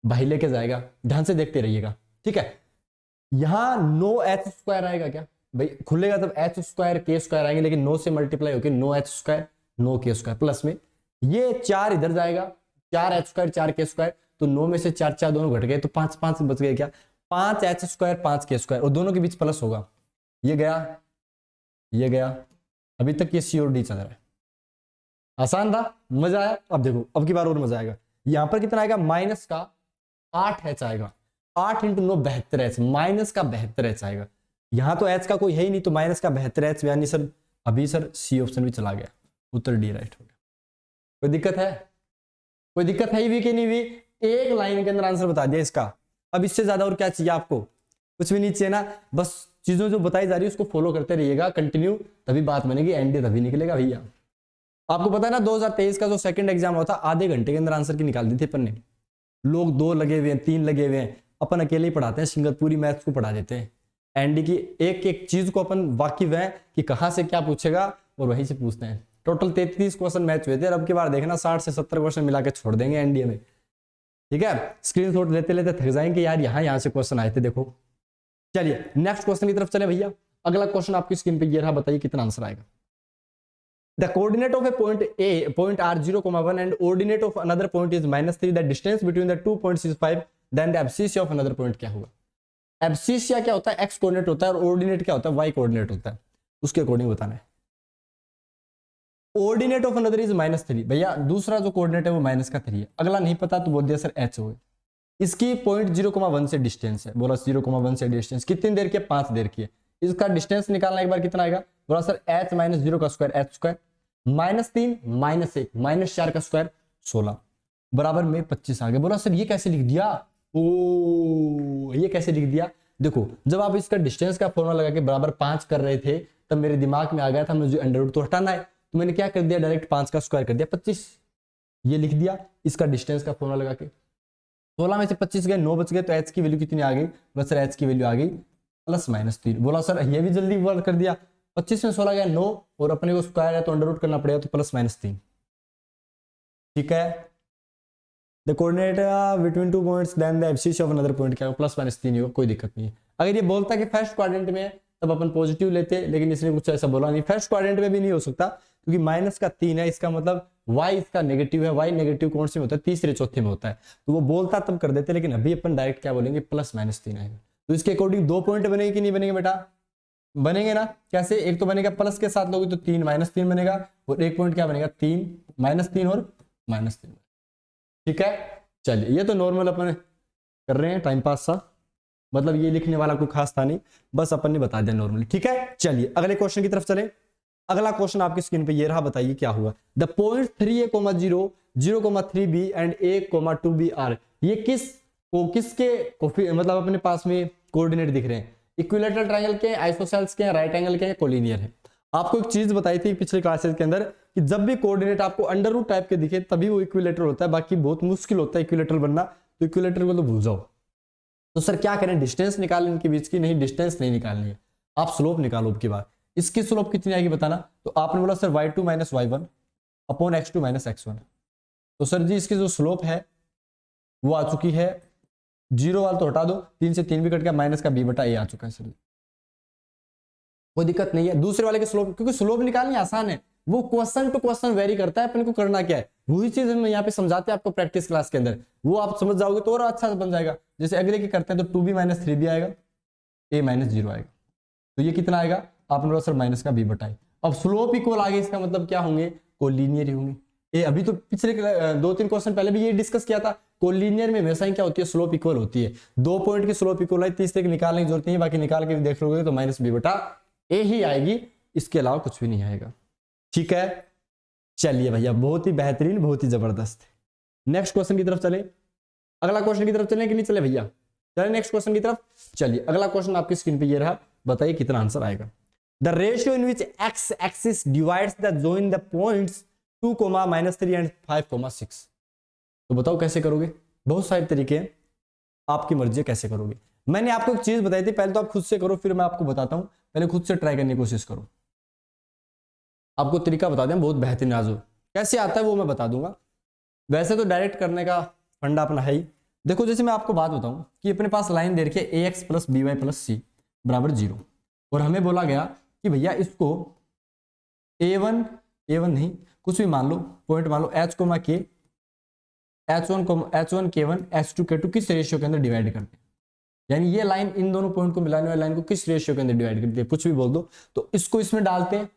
भाई लेके जाएगा, ध्यान से देखते रहिएगा। ठीक है, यहां 9H स्क्वायर आएगा क्या? भाई खुलेगा तब H स्क्वायर K स्क्वायर आएंगे, लेकिन 9 से मल्टीप्लाई होकर 9H square 9K square, plus में ये 4 इधर जाएगा, 4H स्क्वायर 4K स्क्वायर, तो 9 में से 4 4 दोनों घट गए, तो 5 5 बच गए क्या? 5H स्क्वायर 5K स्क्वायर, और दोनों के बीच प्लस होगा, ये गया ये गया। अभी तक ये C और D चल रहा है। आसान था, मजा आया? अब देखो अब की बार और मजा आएगा। यहां पर कितना आएगा? माइनस का 8H आएगा, 8 × 9 72H, माइनस का 72H आएगा। यहां तो H का कोई है ही नहीं, तो माइनस का 72H, यानी सर अभी सर C ऑप्शन भी चला गया, उत्तर D राइट हो गया। कोई दिक्कत है? कोई दिक्कत है भी कि नहीं भी? एक लाइन के अंदर आंसर बता दिया इसका। अब इससे ज्यादा और क्या चाहिए आपको? कुछ भी नहीं चाहिए ना, बस चीजों जो बताई जा रही है उसको फॉलो करते रहिएगा कंटिन्यू, तभी बात बनेगी, एनडी तभी निकलेगा भैया। आपको पता है ना 2023 का जो सेकंड एग्जाम हुआ था, आधे घंटे के अंदर आंसर की निकाल दी थी अपन ने। लोग 2 लगे हुए हैं, 3 लगे हुए हैं, अपन अकेले ही पढ़ाते हैं, सिंगल पूरी मैथ्स को पढ़ा देते हैं। एनडी की एक एक चीज को अपन वाकिफ है कि कहां से क्या पूछेगा, और वहीं से पूछते हैं। टोटल 33 क्वेश्चन मैच हुए थे, और अब की बार देखना 60 से 70 क्वेश्चन मिला के छोड़ देंगे एनडीए में। ठीक है, स्क्रीनशॉट लेते लेते थक जाएंगे यार, यहाँ से क्वेश्चन आए थे देखो। चलिए नेक्स्ट क्वेश्चन की तरफ चले भैया। अगला क्वेश्चन आपकी स्क्रीन पे ये रहा, बताइए कितना आंसर आएगा। The coordinate of a point A, point R0, 1 and ordinate of another point is -3. The distance between the 2 points is 5. Then the abscissa of another point क्या होगा? एब्सिसिया क्या होता है? x कोऑर्डिनेट होता है और ऑर्डिनेट क्या होता है? y कोऑर्डिनेट होता है। उसके अकॉर्डिंग बताना है। Ordinate of another is -3। भैया दूसरा जो कोऑर्डिनेट है वो -3 है। अगला नहीं पता तो बोल दिया सर h होगा। इसकी पॉइंट 0,1 से डिस्टेंस है। बोला 0,1 से डिस्टेंस कितनी देर की है? 5 देर की है। इसका डिस्टेंस निकालना एक बार कितना आएगा? बोला सर h - 0 का स्क्वायर h स्क्वायर -3 -1 -4 का स्क्वायर 16 बराबर में 25 आ गया। बोला सर ये कैसे लिख दिया? ओ ये कैसे लिख दिया? देखो जब आप इसका डिस्टेंस का फॉर्मूला लगा के बराबर 5 कर रहे थे तब मेरे दिमाग में आ गया था मुझे अंडर रूट तो हटाना है, तो मैंने क्या कर दिया? डायरेक्ट 5 का स्क्वायर कर दिया 25, ये लिख दिया इसका डिस्टेंस का फॉर्मूला लगा के। 16 में से 25 गए, 9 बच गए, तो h की वैल्यू कितनी आ गई? बस सर h की वैल्यू आ गई +-3। बोला सर ये भी जल्दी वर्क कर दिया। 25 में 16 गया 9 और अपने को स्क्वायर है तो अंडर रूट करना पड़ेगा तो +-3। ठीक है। The coordinate between 2 points then the abscissa of another point क्या होगा? +-3 होगा, कोई दिक्कत नहीं है। अगर ये बोलता कि फर्स्ट क्वाड्रेंट में तब अपन पॉजिटिव लेते, लेकिन इसने कुछ ऐसा बोला नहीं। फर्स्ट क्वाड्रेंट में भी नहीं हो सकता क्योंकि -3 है, इसका मतलब y इसका नेगेटिव है। y नेगेटिव कौन से में होता है? तीसरे चौथे में होता है। तो वो बोलता तब कर देते, लेकिन अभी अपन डायरेक्ट क्या बोलेंगे? +-3 आएगा। तो इसके अकॉर्डिंग 2 पॉइंट बनेंगे कि नहीं बनेंगे बेटा? बनेंगे ना। कैसे? एक तो बनेगा प्लस के साथ लोगे तो 3 -3 बनेगा और एक पॉइंट क्या बनेगा? 3 -3 और -3। ठीक है। चलिए ये तो नॉर्मल अपन कर रहे हैं टाइम पास सा, मतलब ये लिखने वाला कोई खास था नहीं, बस अपन ने बता दिया नॉर्मली। ठीक है। चलिए अगले क्वेश्चन की तरफ चलें। अगला क्वेश्चन आपकी स्क्रीन पे ये रहा, बताइए क्या हुआ? The point 3a,0 0,3b and a,2b are, ये किसके मतलब अपने पास में कोऑर्डिनेट दिख रहे हैं? इक्विलेटरल ट्रायंगल के, आइसोसेल्स के, राइट एंगल के, कोलिनियर है। आपको एक चीज बताई थी पिछले क्लासेस के अंदर कि जब भी कोऑर्डिनेट आपको अंडर रूट टाइप के दिखे तभी वो इक्विलेटरल होता है, बाकी बहुत मुश्किल होता है इक्विलेटरल बनना, तो इक्विलेटरल को तो भूल जाओ। तो सर क्या करें? डिस्टेंस निकालें इनके बीच की? नहीं, डिस्टेंस नहीं निकालनी है, आप स्लोप निकालो अब की बार। इसकी स्लोप कितनी आएगी बताना? तो आपने बोला sir y2 - y1 upon x2 - x1। तो सर जी इसकी जो स्लोप है वो आ चुकी है, 0 वाला तो हटा दो, 3 से 3 भी कट गया, माइनस का b/a आ चुका है सर। कोई दिक्कत नहीं है दूसरे वाले के स्लोप, क्योंकि स्लोप निकालनी आसान है, वो क्वेश्चन टू क्वेश्चन वेरी करता है, अपन को करना क्या है वही चीज हम यहाँ पे समझाते हैं आपको प्रैक्टिस क्लास के अंदर, वो आप समझ जाओगे तो और अच्छा बन जाएगा। जैसे अगले की करते हैं तो 2b - 3b आएगा, a - 0 आएगा, तो ये कितना आएगा? आपने बोला सर माइनस का b/a। अब स्लोप इक्वल आगे, इसका मतलब क्या होंगे? कोलिनियर ही होंगे। ये अभी तो पिछले 2-3 क्वेश्चन पहले भी ये डिस्कस किया था, कोलिनियर में हमेशा ही क्या होती है? स्लोप इक्वल होती है। 2 पॉइंट की स्लोप इक्वल है, तीसरे की निकालने की जरूरत नहीं है, बाकी निकाल के देख लोगे तो -b/a ही आएगी, इसके अलावा कुछ भी नहीं आएगा। ठीक है। चलिए भैया बहुत ही बेहतरीन, बहुत ही जबरदस्त। नेक्स्ट क्वेश्चन की तरफ चले। अगला क्वेश्चन की तरफ चले कि नहीं चले भैया? चले नेक्स्ट क्वेश्चन की तरफ। चलिए अगला क्वेश्चन आपकी स्क्रीन पे ये रहा, बताइए कितना आंसर आएगा। The ratio in which x axis divides the join the points 2, -3 and 5, 6। तो बताओ कैसे करोगे? बहुत सारे तरीके हैं, आपकी मर्जी है कैसे करोगे। मैंने आपको एक चीज बताई थी, पहले तो आप खुद से करो फिर मैं आपको बताता हूं, पहले खुद से ट्राई करने की कोशिश करो। आपको तरीका बता दें बहुत बेहतरीन, आजो कैसे आता है वो मैं बता दूंगा। वैसे तो डायरेक्ट करने का फंडा अपना है ही। देखो जैसे मैं आपको बात बताऊं कि अपने पास लाइन दे रखी है ax + by + c बराबर 0, और हमें बोला गया कि भैया इसको a1 नहीं कुछ भी मान लो, पॉइंट मान लो h, k, h1 k1 h2 k2 किस रेशियो के अंदर डिवाइड करते हैं, यानी ये लाइन इन दोनों पॉइंट को मिलाने वाली लाइन को किस रेशियो के अंदर डिवाइड करती है, कुछ भी बोल दो। तो इसको इसमें डालते हैं,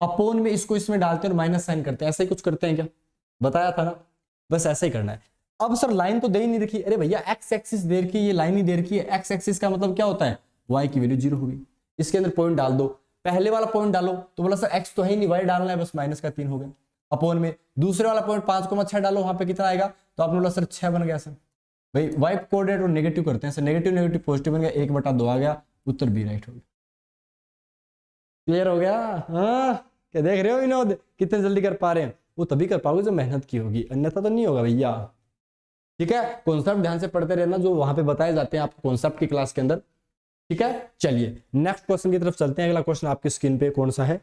अपोन में इसको इसमें डालते हैं और माइनस साइन करते हैं, ऐसा ही कुछ करते हैं क्या? बताया था ना, बस ऐसा ही करना है। अब सर लाइन तो दे ही नहीं रखी, अरे भैया एक्स एक्सिस दे रखी है, ये लाइन ही दे रखी है, एक्स एक्सिस का मतलब क्या होता है? y की वैल्यू 0 होगी, इसके अंदर पॉइंट डाल दो, पहले वाला पॉइंट डालो तो बोला सर x तो है ही नहीं, y डालना है, बस -3 हो गया। अपोन में दूसरे वाला पॉइंट 5,6 डालो, वहां पे कितना आएगा? तो आपने बोला सर 6 बन गया सर। भाई y कोऑर्डिनेट और नेगेटिव करते हैं सर, नेगेटिव पॉजिटिव बन गया, 1/2 आ गया, उत्तर बी राइट हो गया। क्लियर हो गया? हाँ क्या देख रहे हो विनोद, कितने जल्दी कर पा रहे हैं? वो तभी कर पाओगे जब मेहनत की होगी, अन्यथा तो नहीं होगा भैया। ठीक है, कॉन्सेप्ट ध्यान से पढ़ते रहना जो वहां पे बताए जाते हैं आपको कॉन्सेप्ट की क्लास के अंदर। ठीक है, चलिए नेक्स्ट क्वेश्चन की तरफ चलते हैं। अगला क्वेश्चन आपकी स्क्रीन पे कौन सा है?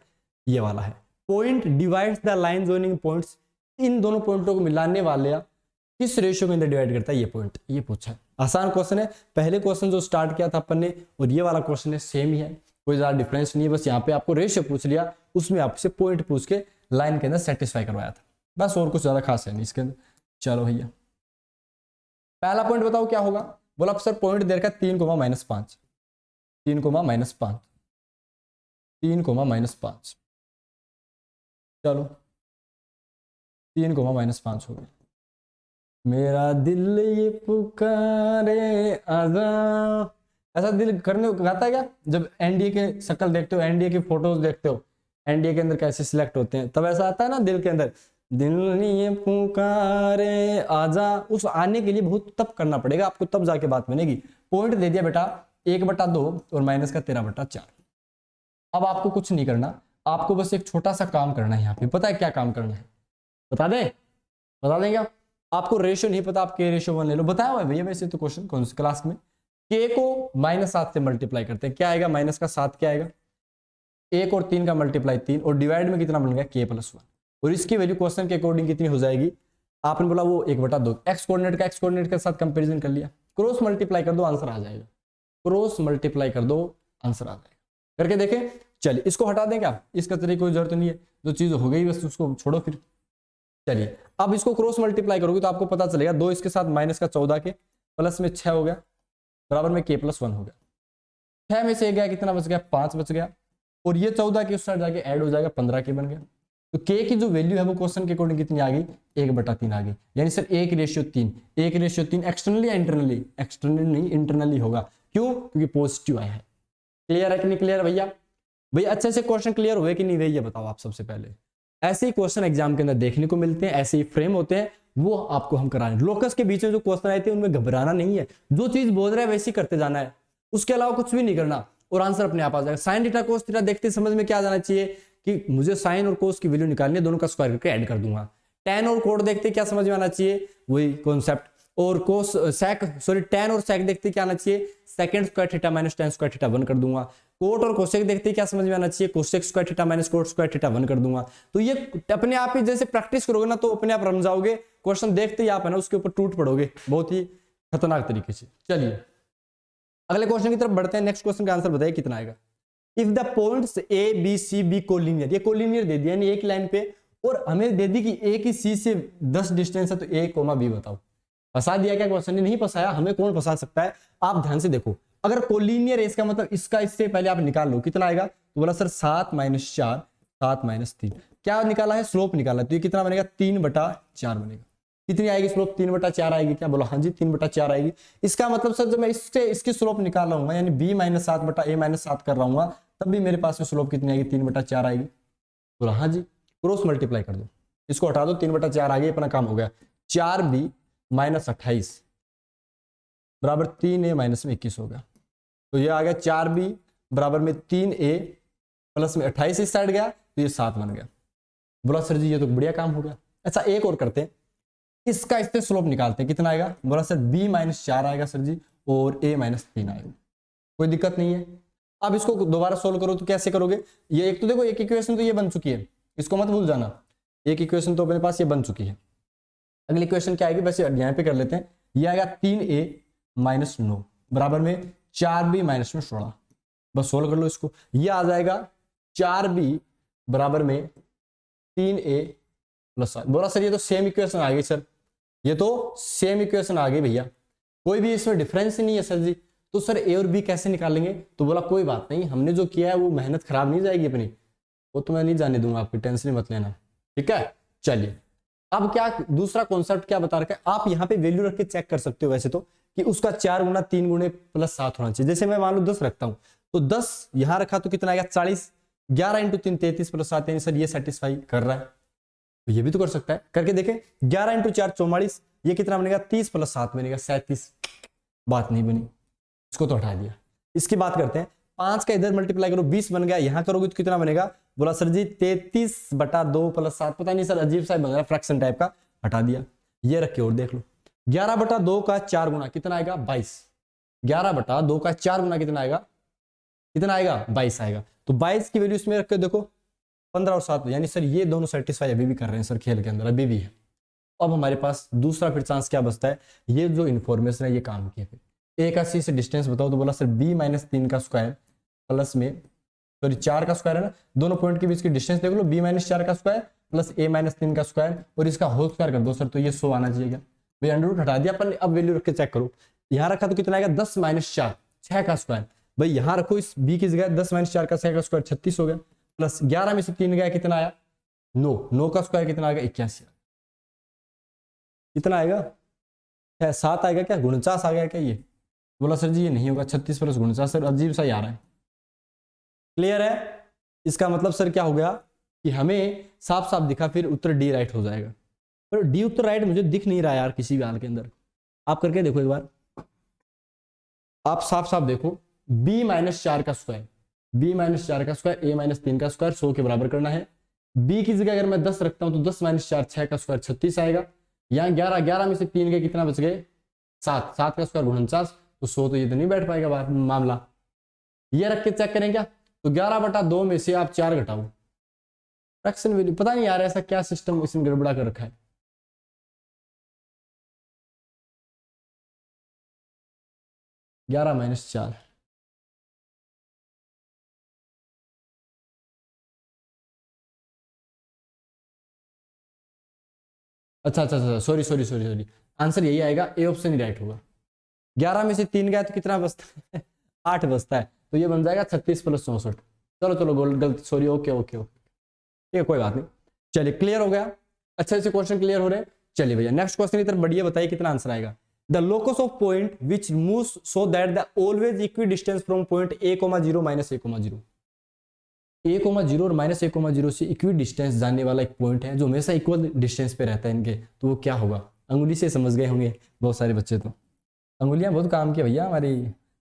ये वाला है। Point divides the line joining points, इन दोनों पॉइंटों को मिलाने वाले किस रेशियो के अंदर डिवाइड करता है ये पॉइंट, ये पूछा है। आसान क्वेश्चन है, पहले क्वेश्चन जो स्टार्ट किया था अपन ने और ये वाला क्वेश्चन है सेम ही है, कोई ज्यादा डिफरेंस नहीं है, बस यहाँ पे आपको रेशियो पूछ लिया, उसमें आपसे पॉइंट पूछ के लाइन के अंदर सेटिस्फाई करवाया था, बस और कुछ ज्यादा खास है नहीं इसके अंदर। चलो भैया पहला पॉइंट बताओ क्या होगा, बोला सर पॉइंट दे रखा 3,-5, 3,-5, 3,-5, चलो 3,-5 हो गया। मेरा दिल ये पुकारे आजा, ऐसा दिल करने को गाता है क्या? जब एनडीए के शक्ल देखते हो, एनडीए की फोटोज देखते हो, एनडीए के अंदर कैसे सिलेक्ट होते हैं, तब ऐसा आता है ना दिल के अंदर, दिल ये पुकारे आजा। उस आने के लिए बहुत तप करना पड़ेगा आपको, तब जाके बात बनेगी। पॉइंट दे दिया बेटा 1/2 और माइनस का 13/4। अब आपको कुछ नहीं करना, आपको बस एक छोटा सा काम करना है यहाँ पे। पता है क्या काम करना है? बता दें? बता देंगे आप? आपको रेशियो नहीं पता, आप k/1 ले लो। बताया हुआ है भैया वैसे तो क्वेश्चन कौन सी क्लास में। k को -7 से मल्टीप्लाई करते हैं, क्या आएगा? माइनस का 7 क्या आएगा? 1 और 3 का मल्टीप्लाई 3 और डिवाइड में कितना बन गया? k+1। और इसकी वैल्यू क्वेश्चन के अकॉर्डिंग कितनी हो जाएगी? आपने बोला वो 1/2। एक्स कोऑर्डिनेट का एक्स कोऑर्डिनेट के साथ कंपेरिजन कर लिया, क्रॉस मल्टीप्लाई कर दो आंसर आ जाएगा, क्रॉस मल्टीप्लाई कर दो आंसर आ जाएगा। करके देखें। चलिए इसको हटा दें क्या? इसका तरीके कोई जरूरत नहीं है, जो चीज हो गई बस उसको छोड़ो फिर। चलिए अब इसको क्रॉस मल्टीप्लाई करोगे तो आपको पता चलेगा 2 इसके साथ माइनस का 14 के प्लस में 6 हो गया, बराबर में k+1 हो गया। 6 में से 1 गया, कितना बच गया? 5 बच गया। और ये 14 के उस साइड जाके ऐड हो जाएगा, 15 के बन गया। तो k की जो वैल्यू है वो क्वेश्चन के अकॉर्डिंग कितनी आ गई? 1/3 आ गई। यानी सर 1/3, 1/3 एक्सटर्नली या इंटरनली? एक्सटर्नली नहीं, इंटरनली होगा। क्यों? क्योंकि पॉजिटिव आया है। क्लियर है कि नहीं क्लियर भैया? भैया अच्छे से क्वेश्चन क्लियर हुए कि नहीं हुए ये बताओ आप सबसे पहले। ऐसे ही क्वेश्चन एग्जाम के अंदर देखने को मिलते हैं, ऐसे ही फ्रेम होते हैं, वो आपको हम कराएं। लोकस के बीच में जो क्वेश्चन आए थे उनमें घबराना नहीं है, जो चीज बोल रहा है वैसे ही करते जाना है, उसके अलावा कुछ भी नहीं करना और आंसर अपने आप आ जाएगा। साइन थीटा कोस थीटा देखते समझ में क्या आ जाना चाहिए कि मुझे साइन और कोस की वैल्यू निकालनी है, दोनों का स्क्वायर करके ऐड कर दूंगा। टैन और कोड देखते क्या समझ में आना चाहिए? वही कॉन्सेप्ट। और कोस सेक सॉरी टैन और सेक देखते क्या आना चाहिए? Second square theta minus tan square theta 1 कर दूंगा। कोट और कोसेक देखते क्या समझ में आना चाहिए? Cosec square theta minus cot square theta 1 कर दूंगा। तो ये अपने आप ही जैसे प्रैक्टिस करोगे ना तो अपने आप रम जाओगे, क्वेश्चन देखते ही आप है ना उसके ऊपर टूट पड़ोगे बहुत ही खतरनाक तरीके से। चलिए अगले क्वेश्चन की तरफ बढ़ते हैं। नेक्स्ट क्वेश्चन का आंसर बताइए कितना आएगा? If the points A B C B collinear, ये कोलिनियर दे दिया यानी एक लाइन पे, और हमें दे दी कि ए की सी से 10 डिस्टेंस है, तो ए कोमा बी बताओ। फंसा दिया क्या क्वेश्चन? नहीं फंसाया, हमें कौन फंसा सकता है? आप ध्यान से देखो, अगर कोलिनियर है इसका मतलब इसका इससे पहले आप निकाल लो कितना आएगा। तो बोला सर 7 - 4 7 - 3 क्या निकाला है? स्लोप निकाला। तो ये कितना बनेगा? 3/4 बनेगा। कितनी आएगी स्लोप? 3/4 आएगी क्या? बोला हाँ जी 3/4 आएगी। इसका मतलब सर जब मैं इससे इसकी स्लोप निकाल रहा हूँ यानी b - 7 बटा a - 7 कर रहा हूँ तब भी मेरे पास में स्लोप कितनी आएगी? 3/4 आएगी। बोला हाँ जी, क्रॉस मल्टीप्लाई कर दो, इसको हटा दो, 3/4 आ गई, अपना काम हो गया। 4b - 28 बराबर 3a - 21 हो गया। तो ये आ गया 4b बराबर में 3a प्लस में 28 इस साइड गया तो ये 7 बन गया। बोला सर जी ये तो बढ़िया काम हो गया। अच्छा एक और करते हैं, इसका इससे स्लोप निकालते हैं, कितना आएगा? बोला सर b - 4 आएगा सर जी और a - 3 आएगा। कोई दिक्कत नहीं है। अब इसको दोबारा सोल्व करो तो कैसे करोगे? ये एक तो देखो एक इक्वेशन तो ये बन चुकी है, इसको मत भूल जाना, एक इक्वेशन तो अपने पास ये बन चुकी है। अगली इक्वेशन क्या आएगी? बस यहाँ पे कर लेते हैं। ये आएगा 3a - 9 बराबर में 4b - 16। बस सोल्व कर लो इसको, ये आ जाएगा 4b बराबर में 3a + 7। बोला सर ये तो सेम इक्वेशन आ गई सर, ये तो सेम इक्वेशन आ गई भैया, कोई भी इसमें डिफरेंस नहीं है सर जी। तो सर ए और बी कैसे निकालेंगे? तो बोला कोई बात नहीं, हमने जो किया है वो मेहनत खराब नहीं जाएगी अपनी, वो तो मैं नहीं जाने दूंगा, आपकी टेंशन मत लेना, ठीक है। चलिए अब क्या दूसरा कॉन्सेप्ट क्या बता रखा है, आप यहाँ पे वैल्यू रख के चेक कर सकते हो वैसे तो कि उसका 4 गुना 3 गुणे प्लस 7 होना चाहिए। जैसे मैं मान लो 10 रखता हूँ तो 10 यहाँ रखा तो कितना आएगा? 40। 11 × 3 33 प्लस 7 यानी सर ये सेटिस्फाई कर रहा है, तो ये भी तो कर सकता है, करके देखें। 11 × 4 44, ये कितना बनेगा? 30 प्लस 7 बनेगा 37। बात नहीं बनी, इसको तो हटा दिया। इसकी बात करते हैं, 5 का इधर मल्टीप्लाई करो 20 बन गया, यहां करोगे तो कितना बनेगा? बोला सर जी 33/2 + 7, पता नहीं सर अजीब सा बन रहा है फ्रैक्शन टाइप का, हटा दिया। ये रख के और देख लो, 11/2 का 4 गुना कितना आएगा? 22। 11/2 का 4 गुना कितना आएगा? कितना आएगा? 22 आएगा। तो 22 की वैल्यू इसमें रख के देखो, 15 और 7 यानी सर ये दोनों सेटिस्फाई अभी भी कर रहे हैं सर, खेल के अंदर अभी भी है। अब हमारे पास दूसरा फिर चांस क्या बचता है? ये जो इन्फॉर्मेशन है ये काम की है। फिर a का c से डिस्टेंस बताओ, तो बोला सर b - 3 का स्क्वायर प्लस में सॉरी 4 का स्क्वायर है ना, दोनों पॉइंट के बीच की डिस्टेंस देख लो, b - 4 का स्क्वायर प्लस a माइनस 3 का स्क्वायर और इसका होल स्क्वायर कर दो सर, तो ये 100 आना चाहिए। भाई अंडर रूट हटा दिया अपन ने, अब वैल्यू रख के चेक करो। यहाँ रखा तो कितना आएगा 10 माइनस 4 6 का स्क्वायर। भाई यहाँ रखो इस b की जगह 10 माइनस 4 का 6 का स्क्वायर 36 हो गया, प्लस 11 में से 3 गया कितना आया 9, 9 का स्क्वायर कितना आएगा 81, कितना आएगा 7 आएगा क्या, 49 आ गया क्या ये। बोला सर जी ये नहीं होगा, 36 प्लस 49 सर अजीब सा ही आ रहा है। क्लियर है, इसका मतलब सर क्या हो गया कि हमें साफ साफ दिखा, फिर उत्तर डी राइट हो जाएगा। पर डी उत्तर राइट मुझे दिख नहीं रहा यार किसी भी हाल के अंदर। आप करके देखो एक बार, आप साफ साफ देखो b माइनस 4 का स्क्वायर, b माइनस 4 का स्क्वायर a माइनस 3 का स्क्वायर 100 के बराबर करना है। b की जगह अगर मैं 10 रखता हूं तो 10 माइनस 4 6 का स्क्वायर 36 आएगा। यहाँ 11, 11 में से 3 गए कितना बच गए 7, 7 का स्क्वायर 49, तो 100 तो ये तो नहीं बैठ पाएगा मामला। ये रख के चेक करें क्या, तो 11/2 में से आप 4 घटाओ, फ्रैक्शन वैल्यू पता नहीं यार ऐसा क्या सिस्टम इसमें गड़बड़ा कर रखा है। ग्यारह माइनस 4, अच्छा अच्छा अच्छा, sorry sorry sorry sorry, answer यही आएगा, ए ऑप्शन ही राइट होगा। 11 में से 3 गया तो कितना बचता है 8 बचता है, तो ये बन जाएगा 36 प्लस 64। चलो चलो गलती सॉरी, ओके ओके ओके, ये कोई बात नहीं। चलिए क्लियर हो गया, अच्छे से क्वेश्चन क्लियर हो रहे हैं। चलिए भैया नेक्स्ट क्वेश्चन की तरफ बढ़िए, बताइए कितना आंसर आएगा। The locus of point which moves so that the always equi distance from point a, 0 minus a, 0 a, 0 और माइनस a, 0 से इक्वी डिस्टेंस जाने वाला एक पॉइंट है जो हमेशा इक्वल डिस्टेंस पे रहता है इनके, तो वो क्या होगा। अंगुली से समझ गए होंगे बहुत सारे बच्चे, तो अंगुलियां बहुत काम की भैया हमारी,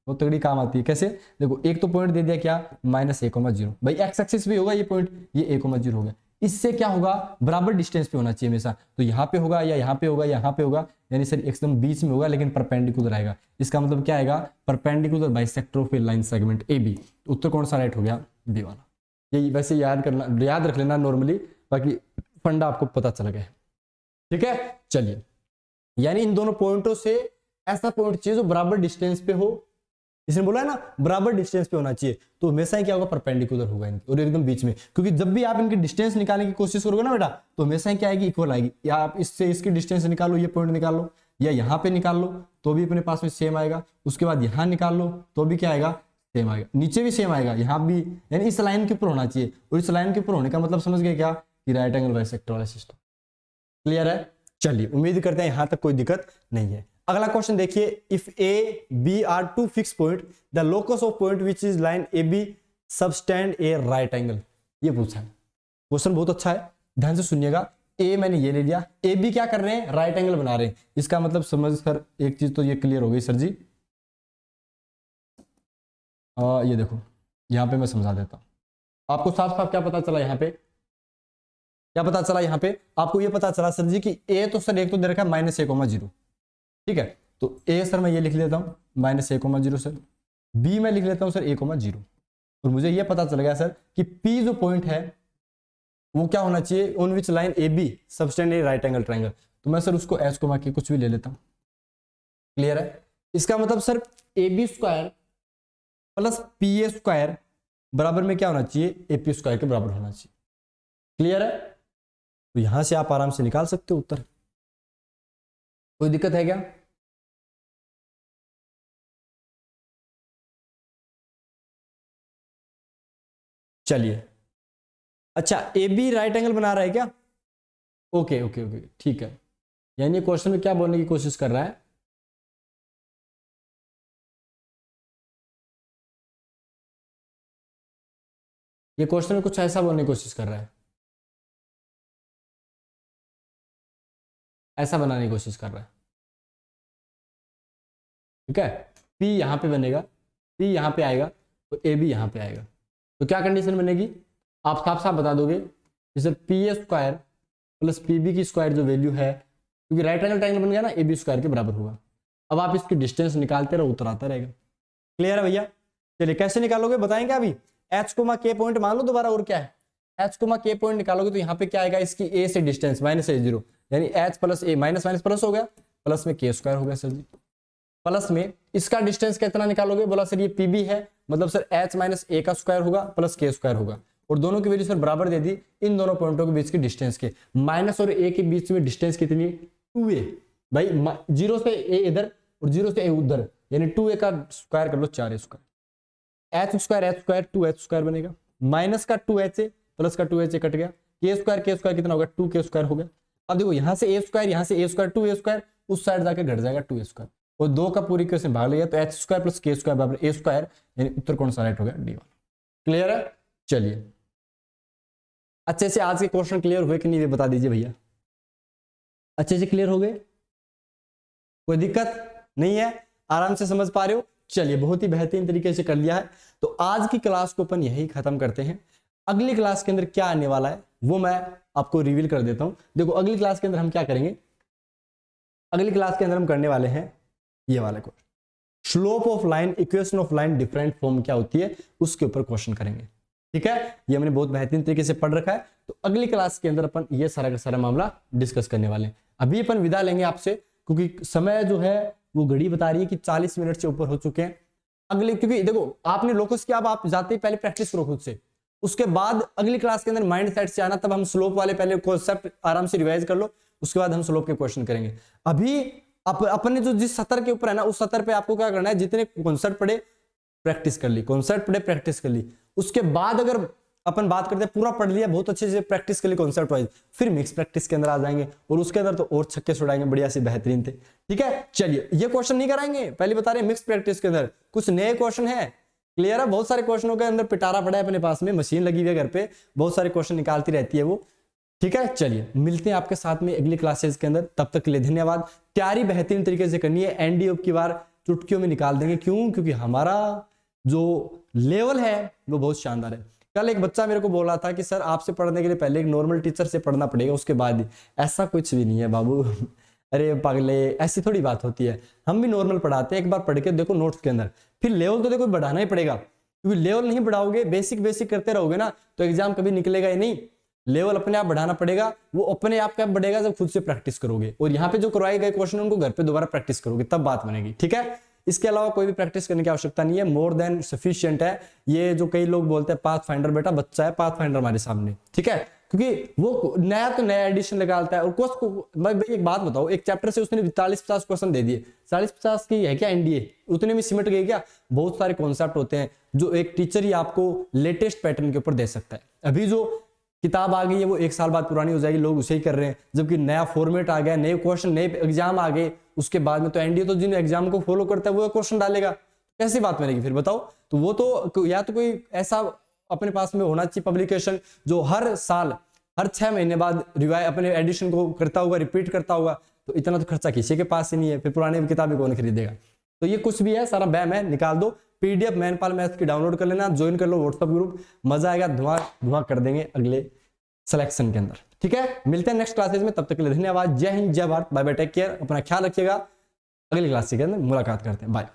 बहुत तगड़ी काम आती है। कैसे, देखो एक तो पॉइंट दे दिया क्या माइनस a, 0, भाई एक्स एक्सिस पे होगा ये पॉइंट, ये a, 0 हो गया। इससे क्या होगा बराबर डिस्टेंस पे होना चाहिए हमेशा, तो यहाँ पे होगा या यहाँ पे होगा या यहाँ पे होगा, यानी सर एकदम बीच में होगा लेकिन परपेंडिकुलर आएगा। इसका मतलब क्या आएगा, perpendicular bisector of a line segment A B. उत्तर कौन सा राइट हो गया, बी वाला। ये वैसे याद करना, याद रख लेना नॉर्मली, बाकी फंडा आपको पता चल गया। ठीक है चलिए, यानी इन दोनों पॉइंटों से ऐसा पॉइंट चाहिए जो बराबर डिस्टेंस पे हो, इसने बोला है ना बराबर डिस्टेंस पे होना चाहिए, तो हमेशा ही क्या होगा परपेंडिकुलर होगा इनके और एकदम बीच में, क्योंकि जब भी आप इनकी डिस्टेंस निकालने की कोशिश करोगे ना बेटा, तो हमेशा ही क्या आएगी इक्वल आएगी। या आप इससे इसकी डिस्टेंस निकालो, ये पॉइंट निकाल लो, या यहाँ पे निकाल लो तो भी अपने पास में सेम आएगा, उसके बाद यहाँ निकाल लो तो भी क्या आएगा सेम आएगा, नीचे भी सेम आएगा, यहाँ भी, यानी इस लाइन के ऊपर होना चाहिए। और इस लाइन के ऊपर होने का मतलब समझ गए क्या, कि राइट एंगल बाइसेक्टर वाला सिस्टम। क्लियर है, चलिए उम्मीद करते हैं यहाँ तक कोई दिक्कत नहीं है। अगला क्वेश्चन देखिए, if A B are two fix point, the locus of point which is line A B subtend a right angle, ये पूछा है। क्वेश्चन बहुत अच्छा है, ध्यान से सुनिएगा। ए मैंने ये ले लिया, ए बी क्या कर रहे हैं राइट एंगल बना रहे हैं, इसका मतलब समझ कर एक चीज तो ये क्लियर हो गई सर जी। ये देखो यहाँ पे मैं समझा देता हूँ आपको साफ साफ। क्या पता चला यहाँ पे, क्या पता चला यहाँ पे आपको, ये पता चला सर जी कि ए तो सर एक तो दे रखा है माइनस a, 0, ठीक है, तो ए सर मैं ये लिख लेता हूँ माइनस a, 0 सर, बी मैं लिख लेता हूँ सर a, 0, और मुझे ये पता चल गया सर कि पी जो पॉइंट है वो क्या होना चाहिए, on which line A B subtend a right angle triangle, तो मैं सर उसको एच को के कुछ भी ले लेता हूँ। क्लियर है, इसका मतलब sir A B square plus P A square बराबर में क्या होना चाहिए, ए पी स्क्वायर के बराबर होना चाहिए। क्लियर है, तो यहां से आप आराम से निकाल सकते हो उत्तर, कोई दिक्कत है क्या। चलिए, अच्छा ए बी राइट एंगल बना रहा है क्या, ओके ओके ओके ठीक है, यानी क्वेश्चन में क्या बोलने की कोशिश कर रहा है, ये क्वेश्चन में कुछ ऐसा बोलने की कोशिश कर रहा है, ऐसा बनाने की कोशिश कर रहा है। ठीक है, P यहां पे बनेगा, P यहां पे आएगा, तो ए बी यहां पे आएगा, तो क्या कंडीशन बनेगी, आप साफ साफ बता दोगे कि sir P A square plus P B की स्क्वायर जो वैल्यू है, क्योंकि राइट एंगल ट्रायंगल बन गया ना, ए बी स्क्वायर के बराबर होगा। अब आप इसकी डिस्टेंस निकालते रहो, उत्तर आता रहेगा। क्लियर है भैया, चलिए कैसे निकालोगे बताएंगे अभी। एच को के पॉइंट मान लो दोबारा, और क्या है, एच को के पॉइंट निकालोगे तो यहाँ पे क्या आएगा, इसकी ए से डिस्टेंस माइनस a0, यानी एच प्लस ए, माइनस माइनस प्लस हो गया, प्लस में के स्क्वायर हो गया सर जी, प्लस में इसका डिस्टेंस कितना निकालोगे, बोला सर ये पीबी है, मतलब सर एच माइनस ए का स्क्वायर होगा प्लस के स्क्वायर होगा, और दोनों की वैल्यू सर बराबर दे दी, इन दोनों पॉइंटों के बीच की डिस्टेंस के, माइनस और ए के बीच में डिस्टेंस कितनी है 2a भाई, 0 से a इधर और 0 से a उधर, यानी 2a का स्क्वायर कर लो 4a square, h square 2h square बनेगा, माइनस का 2h प्लस का 2h कट गया, k स्क्वायर कितना होगा 2k स्क्वायर हो गया। अब देखो यहाँ से a स्क्वायर, यहाँ से a स्क्वायर 2a स्क्वायर, उस साइड जाके घट जाएगा 2a स्क्वायर, और 2 का पूरी कैसे भाग लिया तो h square plus k square बराबर a स्क्वायर, यानी उत्तर कौन सा राइट हो गया d वाला। क्लियर है? चलिए अच्छे से आज के क्वेश्चन क्लियर हुए कि नहीं ये बता दीजिए भैया, अच्छे से क्लियर हो गए, कोई दिक्कत नहीं है, आराम से समझ पा रहे हो? चलिए बहुत ही बेहतरीन तरीके से कर लिया है। तो आज की क्लास को अपन यही खत्म करते हैं। अगली क्लास के अंदर क्या आने वाला है वो मैं आपको रिवील कर देता हूं। देखो अगली क्लास के अंदर हम क्या करेंगे, अगली क्लास के अंदर हम करने वाले हैं ये वाले question, slope of line, equation of line different form क्या होती है उसके ऊपर क्वेश्चन करेंगे। ठीक है, ये हमने बहुत बेहतरीन तरीके से पढ़ रखा है। तो अगली क्लास के अंदर अपन ये सारा का सारा मामला डिस्कस करने वाले हैं। अभी अपन विदा लेंगे आपसे, क्योंकि समय जो है वो घड़ी बता रही है कि 40 मिनट से ऊपर हो चुके हैं। अगले, क्योंकि देखो आपने लोकस किया, अब आप जाते ही पहले प्रैक्टिस करो खुद से, उसके बाद अगली क्लास के अंदर माइंड सेट से आना, तब हम स्लोप वाले पहले कॉन्सेप्ट आराम से रिवाइज कर लो, उसके बाद हम स्लोप के क्वेश्चन करेंगे। अभी अपने जो जिस सतर के ऊपर है ना, उस सतर पे आपको क्या करना है, जितने कॉन्सेप्ट पढ़े प्रैक्टिस कर ली, कॉन्सेप्ट पढ़े प्रैक्टिस कर ली, उसके बाद अगर अपन बात करते हैं पूरा पढ़ लिया, बहुत अच्छे से प्रैक्टिस कर ली कॉन्सेप्ट वाइज, फिर मिक्स प्रैक्टिस के अंदर आ जाएंगे, और उसके अंदर तो और छक्के छुड़ाएंगे बढ़िया से बेहतरीन थे। ठीक है, चलिए ये क्वेश्चन नहीं कराएंगे, पहले बता रहे मिक्स प्रैक्टिस के अंदर कुछ नए क्वेश्चन है। क्लियर है? बहुत सारे क्वेश्चनों के अंदर पिटारा पड़ा है अपने पास में, मशीन लगी हुई है घर पे, बहुत सारे क्वेश्चन निकालती रहती है वो। ठीक है, चलिए मिलते हैं आपके साथ में अगली क्लासेस के अंदर, तब तक के लिए धन्यवाद। तैयारी बेहतरीन तरीके से करनी है, एनडीए की बार चुटकियों में निकाल देंगे। क्यों? क्योंकि हमारा जो लेवल है वो बहुत शानदार है। कल एक बच्चा मेरे को बोल रहा था कि सर आपसे पढ़ने के लिए पहले एक नॉर्मल टीचर से पढ़ना पड़ेगा उसके बाद ही, ऐसा कुछ भी नहीं है बाबू। अरे पागले, ऐसी थोड़ी बात होती है, हम भी नॉर्मल पढ़ाते हैं, एक बार पढ़ के देखो नोट्स के अंदर, फिर लेवल तो देखो बढ़ाना ही पड़ेगा, क्योंकि लेवल नहीं बढ़ाओगे, बेसिक बेसिक करते रहोगे ना, तो एग्जाम कभी निकलेगा ही नहीं। लेवल अपने आप बढ़ाना पड़ेगा, वो अपने आप कब बढ़ेगा जब खुद से प्रैक्टिस करोगे, और यहाँ पे जो करवाए गए क्वेश्चन उनको घर पे दोबारा प्रैक्टिस करोगे, तब बात बनेगी। ठीक है, इसके अलावा कोई भी प्रैक्टिस करने की आवश्यकता नहीं है, मोर देन सफिशिएंट है। ये जो कई लोग बोलते हैं पाथ फाइंडर, बेटा बच्चा है पाथ फाइंडर हमारे सामने। ठीक है, क्योंकि वो नया तो नया एडिशन निकालता है, और भाई एक बात बताओ, एक चैप्टर से उसने 40-50 क्वेश्चन दे दिए, 40-50 की है क्या एनडीए, उतने में सिमट गए क्या? बहुत सारे कॉन्सेप्ट होते हैं जो एक टीचर ही आपको लेटेस्ट पैटर्न के ऊपर दे सकता है। अभी जो किताब आ गई है वो 1 साल बाद पुरानी हो जाएगी, लोग उसे ही कर रहे हैं, जबकि नया फॉर्मेट आ गया, नए क्वेश्चन, नए एग्जाम आ गए, उसके बाद में तो एनडीए तो जिन एग्जाम को फॉलो करता है वो क्वेश्चन डालेगा, कैसी बात बनेगी फिर बताओ? तो वो तो या तो कोई ऐसा अपने पास में होना चाहिए पब्लिकेशन जो हर साल हर 6 महीने बाद रिवाइज अपने एडिशन को करता होगा, रिपीट करता होगा, तो इतना तो खर्चा किसी के पास ही नहीं है, फिर पुरानी किताबें कौन खरीदेगा? तो ये कुछ भी है सारा बैम है, निकाल दो। पीडीएफ मैनपाल मैथ्स की डाउनलोड कर लेना, ज्वाइन कर लो व्हाट्सएप ग्रुप, मजा आएगा, धुआं कर देंगे अगले सिलेक्शन के अंदर। ठीक है, मिलते हैं नेक्स्ट क्लासेस में, तब तक के लिए धन्यवाद। जय हिंद, जय Bharat, bye bye, take care, अपना ख्याल रखिएगा। अगली क्लास के अंदर मुलाकात करते हैं, बाय।